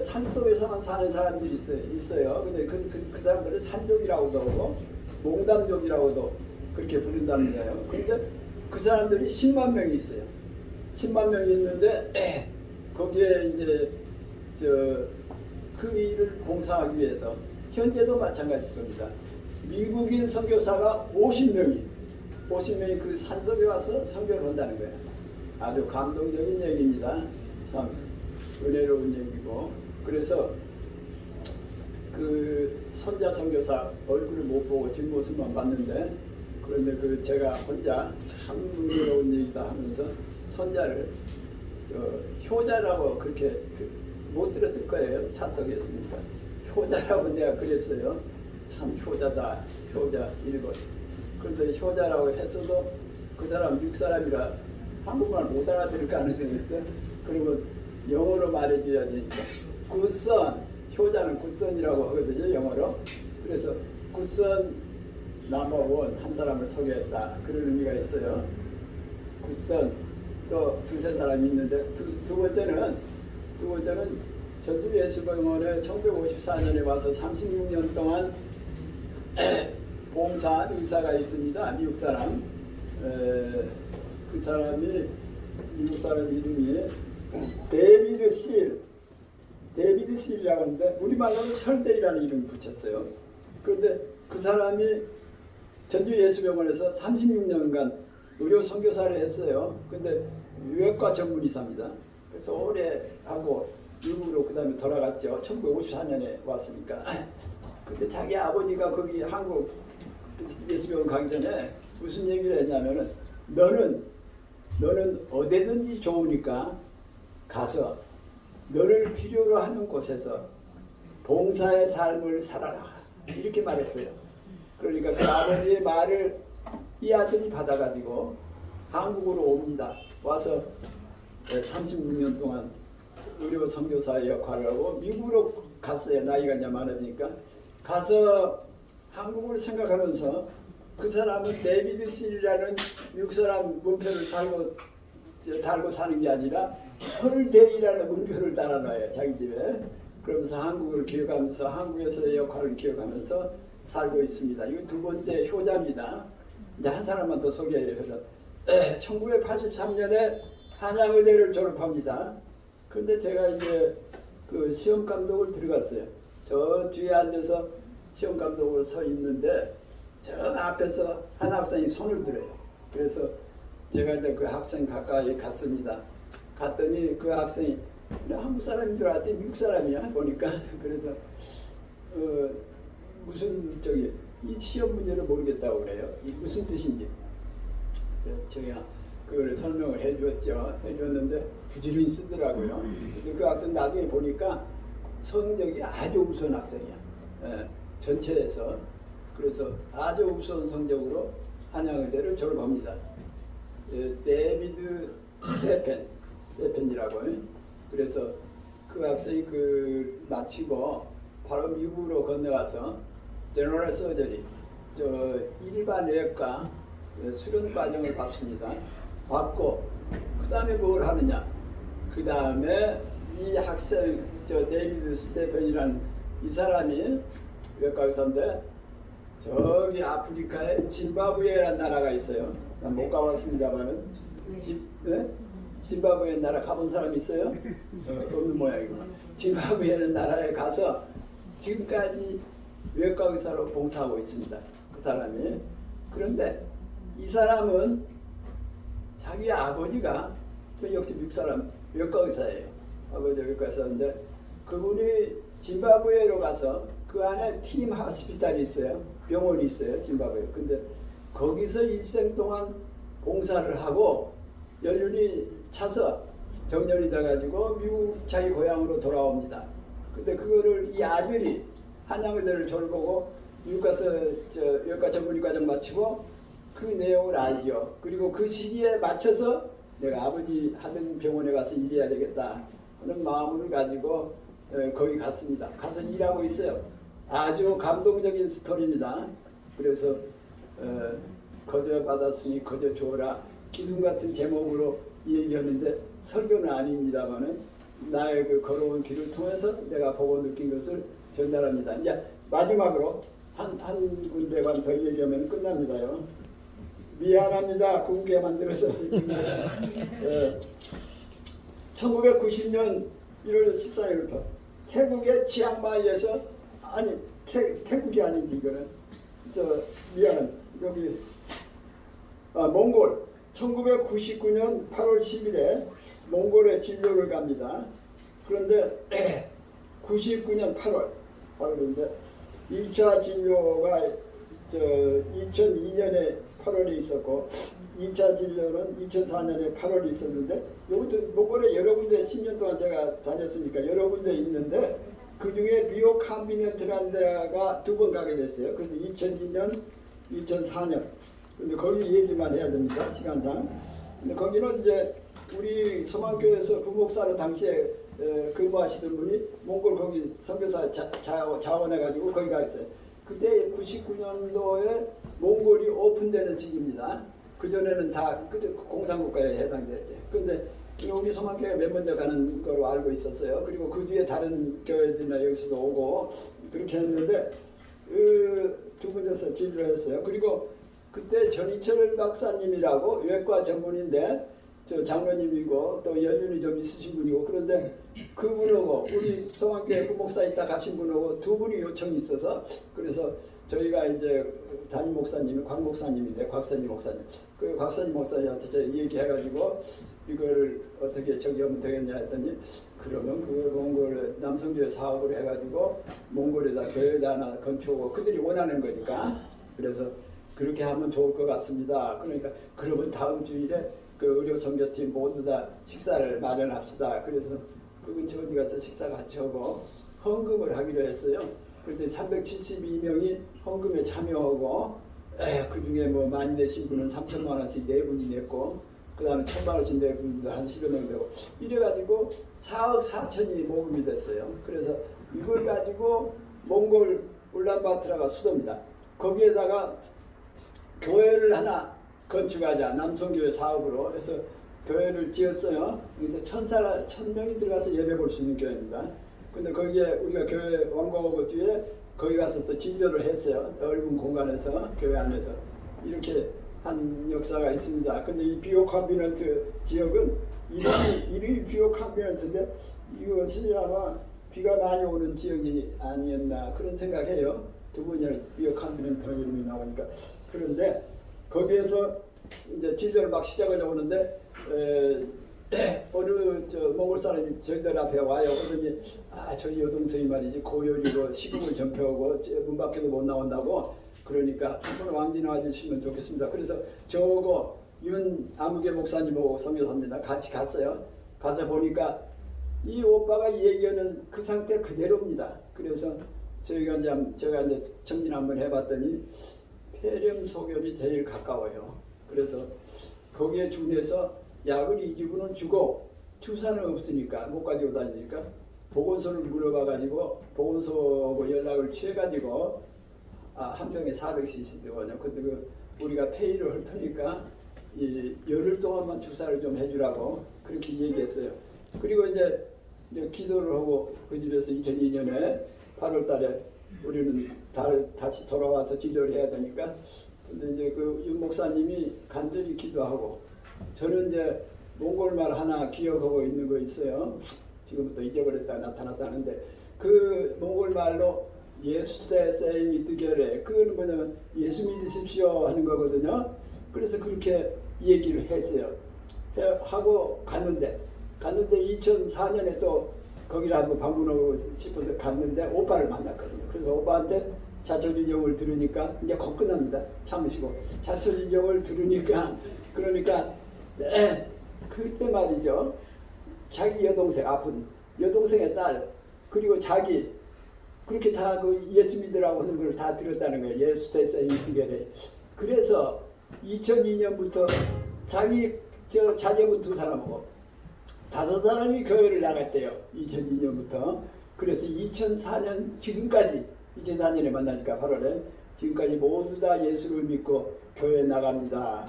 산속에서만 사는 사람들이 있어요. 근데 그 사람들을 산족이라고도 하고 몽담족이라고도 그렇게 부른답니다. 근데 그 사람들이 10만 명이 있어요. 10만 명이 있는데 거기에 이제 그 일을 봉사하기 위해서 현재도 마찬가지일 겁니다. 미국인 선교사가 50명이 그 산속에 와서 선교를 한다는 거예요. 아주 감동적인 얘기입니다. 참 은혜로운 얘기고. 그래서 그 손자 선교사 얼굴을 못 보고 뒷모습만 봤는데 그런데 제가 혼자 참 은혜로운 얘기다 하면서 손자를 효자라고 그렇게 못 들었을 거예요. 찬석이었으니까. 효자라고 내가 그랬어요. 참 효자다. 효자 일본. 그런데 효자라고 했어도 그 사람 미국 사람이라 한국말 못 알아들을 가능성이 있어요. 그러면 영어로 말해줘야 되니까 굿선, 효자는 굿선이라고 하거든요. 영어로. 그래서 굿선 넘버원 한 사람을 소개했다. 그런 의미가 있어요. 굿선 또 두세 사람이 있는데 두 번째는 전주 예수병원에 1954년에 와서 36년 동안 봉사한 의사가 있습니다. 미국 사람. 그 사람이 미국 사람 이름이 데이비드 실이라고 하는데 우리말로는 설대이라는 이름을 붙였어요. 그런데 그 사람이 전주 예수병원에서 36년간 의료 선교사를 했어요. 근데 외과 전문의사입니다. 그래서 오래 하고 미국으로 그 다음에 돌아갔죠. 1954년에 왔으니까. 근데 자기 아버지가 거기 한국 예수병원 가기 전에 무슨 얘기를 했냐면은 너는 어디든지 좋으니까 가서 너를 필요로 하는 곳에서 봉사의 삶을 살아라. 이렇게 말했어요. 그러니까 그 아버지의 말을 이 아들이 받아가지고 한국으로 옵니다. 와서 36년 동안 의료 선교사의 역할을 하고 미국으로 갔어요. 나이가 이제 많으니까. 가서 한국을 생각하면서 그 사람은 데이비드 실이라는 미국 사람 문표를 달고 사는 게 아니라 설대이라는 문표를 달아놔요, 자기 집에. 그러면서 한국을 기억하면서 한국에서의 역할을 기억하면서 살고 있습니다. 이거 두 번째 효자입니다. 이제 한 사람만 더 소개해요. 1983년에 한양의대를 졸업합니다. 그런데 제가 이제 그 시험 감독을 들어갔어요. 저 뒤에 앉아서 시험 감독으로 서 있는데 저 앞에서 한 학생이 손을 들어요. 그래서 제가 이제 그 학생 가까이 갔습니다. 갔더니 그 학생이 한국 사람인 줄 알았더니 미국 사람이야 보니까. 그래서 무슨 이 시험 문제를 모르겠다고 그래요. 이 무슨 뜻인지. 그래서 제가 그걸 설명을 해줬는데 부지런히 쓰더라고요. 근데 그 학생 나중에 보니까 성적이 아주 우수한 학생이야. 전체에서. 그래서 아주 우수한 성적으로 한양의대를 졸업합니다. 데이비드 스테펜이라고. 그래서 그 학생이 그 마치고 바로 미국으로 건너가서 제너럴 서저리, 일반 외과 수련 과정을 받습니다. 받고 그 다음에 뭘 하느냐? 그 다음에 이 학생 데이비드 스테펜이라는 이 사람이 외과 의사인데 저기 아프리카에 짐바브웨라는 나라가 있어요. 난 못 가봤습니다만은 짐바브웨 나라 가본 사람 있어요? 없는 모양이구나. 짐바브웨라는 나라에 가서 지금까지 외과 의사로 봉사하고 있습니다. 그 사람이. 그런데 이 사람은 자기 아버지가 역시 미국 사람 외과 의사예요. 아버지가 외과 의사인데 그분이 짐바브웨로 가서 그 안에 팀 하스피탈이 있어요. 병원이 있어요. 짐바브웨. 근데 거기서 일생 동안 봉사를 하고 연륜이 차서 정년이 돼가지고 미국 자기 고향으로 돌아옵니다. 근데 그거를 이 아들이 한양의대를 졸업하고 미국 가서 외과 전문의과정 마치고 그 내용을 알죠. 그리고 그 시기에 맞춰서 내가 아버지 하던 병원에 가서 일해야 되겠다 하는 마음을 가지고 거기 갔습니다. 가서 일하고 있어요. 아주 감동적인 스토리입니다. 그래서 거저 받았으니 거저 주어라 기둥 같은 제목으로 얘기하는데 설교는 아닙니다만은 나의 그 걸어온 길을 통해서 내가 보고 느낀 것을 전달합니다. 이제 마지막으로 한 군데만 더 얘기하면 끝납니다요. 미안합니다. 굵게 만들어서. 1990년 1월 14일부터 태국의 치앙마이에서 태국이 아닌지 이거는 미안한 여기 몽골 1999년 8월 10일에 몽골에 진료를 갑니다. 그런데 99년 8월인데 2차 진료가 2002년에 8월에 있었고 2차 진료는 2004년에 8월에 있었는데 이것도 몽골에 여러 군데 10년 동안 제가 다녔으니까 여러 군데 있는데 그 중에 비오캄비네트라는 데가 두 번 가게 됐어요. 그래서 2002년, 2004년. 근데 거기 얘기만 해야 됩니다. 시간상. 근데 거기는 이제 우리 소망교회에서 부목사로 당시에 근무하시던 분이 몽골 거기 선교사 자원해가지고 거기 가 있어요. 그때 99년도에 몽골이 오픈되는 시기입니다. 그전에는 다 공산국가에 해당됐죠. 그런데 우리 소망교회가 맨 먼저 가는 거로 알고 있었어요. 그리고 그 뒤에 다른 교회들이나 여기서도 오고 그렇게 했는데 두 군데서 진료를 했어요. 그리고 그때 전희철 박사님이라고 외과 전문인데 저 장로님이고 또 연륜이 좀 있으신 분이고 그런데 그분하고 우리 소망교회 부목사 있다 가신 분하고 두 분이 요청이 있어서 그래서 저희가 이제 담임 목사님이 곽 목사님인데 곽선희 목사님 그 곽선희 목사님한테 제가 얘기해가지고 이거를 어떻게 하면 되겠냐 했더니 그러면 그걸 몽골 남성교회 사업을 해가지고 몽골에다 교회에다 하나 건축하고 그들이 원하는 거니까 그래서 그렇게 하면 좋을 것 같습니다. 그러니까 그러면 다음 주일에 그 의료 선교팀 모두 다 식사를 마련합시다. 그래서 그 근처 어디 가서 식사 같이 하고 헌금을 하기로 했어요. 그때 372명이 헌금에 참여하고 그 중에 뭐 많이 내신 분은 3천만 원씩 네 분이 냈고 그 다음에 1,000만 원씩 내 분도 한 10여 명 되고 이래가지고 4억 4천이 모금이 됐어요. 그래서 이걸 가지고 몽골 울란바토르가 수도입니다. 거기에다가 교회를 하나 건축하자. 남성교회 사업으로 해서 교회를 지었어요. 근데 1000명이 들어가서 예배 볼 수 있는 교회입니다. 근데 거기에 우리가 교회 완공하고 뒤에 거기 가서 또 진료를 했어요. 넓은 공간에서 교회 안에서 이렇게 한 역사가 있습니다. 근데 이 비오 컨비넌트 지역은 이름이 비오 컨비넌트인데 이것이 아마 비가 많이 오는 지역이 아니었나 그런 생각해요. 두 분이 비오 컨비넌트 이름이 나오니까. 그런데 거기에서 이제 진료를 막 시작을 해오는데 어느 몽골 사람이 저희들 앞에 와요. 그러더니 저희 여동생이 말이지 고열이로 식음을 전폐하고 문 밖에도 못 나온다고 그러니까 한번 왕비 나와주시면 좋겠습니다. 그래서 저하고 윤 아무개 목사님하고 선교사입니다. 같이 갔어요. 가서 보니까 이 오빠가 얘기하는 그 상태 그대로입니다. 그래서 제가 이제 정진 한번 해봤더니 폐렴 소견이 제일 가까워요. 그래서 거기에 준해서 약을 2주분은 주고 주사는 없으니까 못 가지고 다니니까 보건소를 물어봐가지고 보건소하고 연락을 취해가지고 한 병에 400cc 되거든요. 근데 우리가 페이를 할 테니까 이 열흘 동안만 주사를 좀 해주라고 그렇게 얘기했어요. 그리고 이제 기도를 하고 그 집에서 2002년에 8월달에 우리는 다시 돌아와서 진료를 해야 되니까 근데 이제 그 윤 목사님이 간절히 기도하고 저는 이제 몽골말 하나 기억하고 있는 거 있어요. 지금부터 잊어버렸다 나타났다는데 그 몽골말로 예수대 세인 이뜨결에 그거는 뭐냐면 예수 믿으십시오 하는 거거든요. 그래서 그렇게 얘기를 했어요. 하고 갔는데 2004년에 또 거기를 한번 방문하고 싶어서 갔는데 오빠를 만났거든요. 그래서 오빠한테 자초지종을 들으니까 이제 곧 끝납니다. 참으시고 자초지종을 들으니까 그러니까 그때 말이죠. 자기 여동생 아픈 여동생의 딸 그리고 자기 그렇게 다 그 예수 믿으라고 하는 걸 다 들었다는 거예요. 예수 대세 이기결에. 그래서 2002년부터 자기 자제분 2사람하고 5사람이 교회를 나갔대요. 2002년부터. 그래서 2004년 지금까지 2004년에 만나니까 8월에 지금까지 모두 다 예수를 믿고 교회 나갑니다.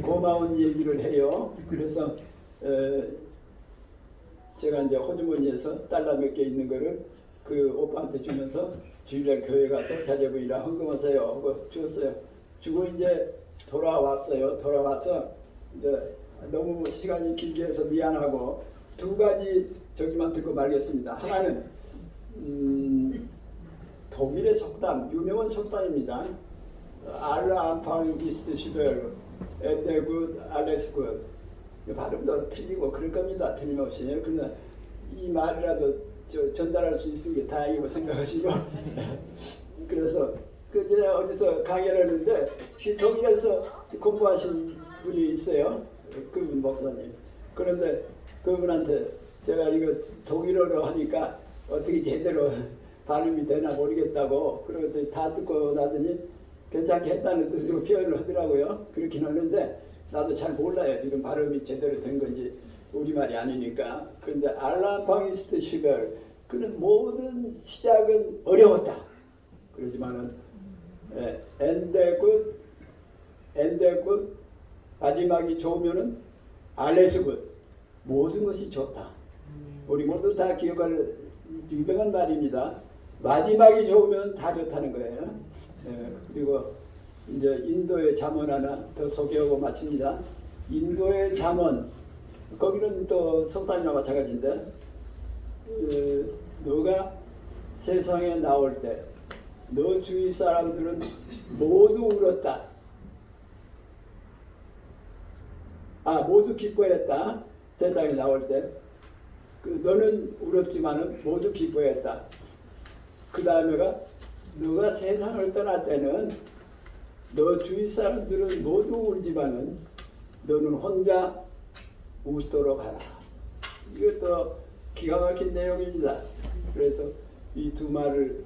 고마운 얘기를 해요. 그래서 제가 이제 호주머니에서 달러 몇 개 있는 거를 그 오빠한테 주면서 주일날 교회 가서 자제분이랑 헌금하세요 하고 주었어요. 주고 이제 돌아왔어요. 돌아와서 이제 너무 시간이 길게 해서 미안하고 2가지 저기만 듣고 말겠습니다. 하나는 독일의 속담, 유명한 속담입니다. 알라 안팡 이스트 시벨 엔데굿 알레스굿 발음도 틀리고 그럴 겁니다. 틀림없이. 그러나 이 말이라도 전달할 수 있는 게 다행이고 생각하시고 그래서 제가 어디서 강의를 했는데 독일에서 공부하신 분이 있어요. 그분 목사님. 그런데 그분한테 제가 이거 독일어로 하니까 어떻게 제대로 발음이 되나 모르겠다고 그러고 다 듣고 나더니 괜찮게 했다는 뜻으로 표현을 하더라고요. 그렇긴 하는데 나도 잘 몰라요. 지금 발음이 제대로 된 건지 우리말이 아니니까. 그런데 알라방이스트 슈벨 그는 모든 시작은 어려웠다. 그러지만은 엔데굿 마지막이 좋으면은 알레스굿 모든 것이 좋다. 우리 모두 다 기억할 유명한 말입니다. 마지막이 좋으면 다 좋다는 거예요. 그리고 이제 인도의 잠언 하나 더 소개하고 마칩니다. 인도의 잠언 거기는 또 속담이나 마찬가지인데 너가 세상에 나올 때 너 주위 사람들은 모두 울었다. 모두 기뻐했다. 세상에 나올 때 너는 울었지만은 모두 기뻐했다. 그 다음에가 너가 세상을 떠날 때는 너 주위 사람들은 모두 울지만은 너는 혼자 웃도록 하라. 이것도 기가 막힌 내용입니다. 그래서 이 2말을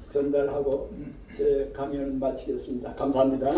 전달하고 제 강연을 마치겠습니다. 감사합니다.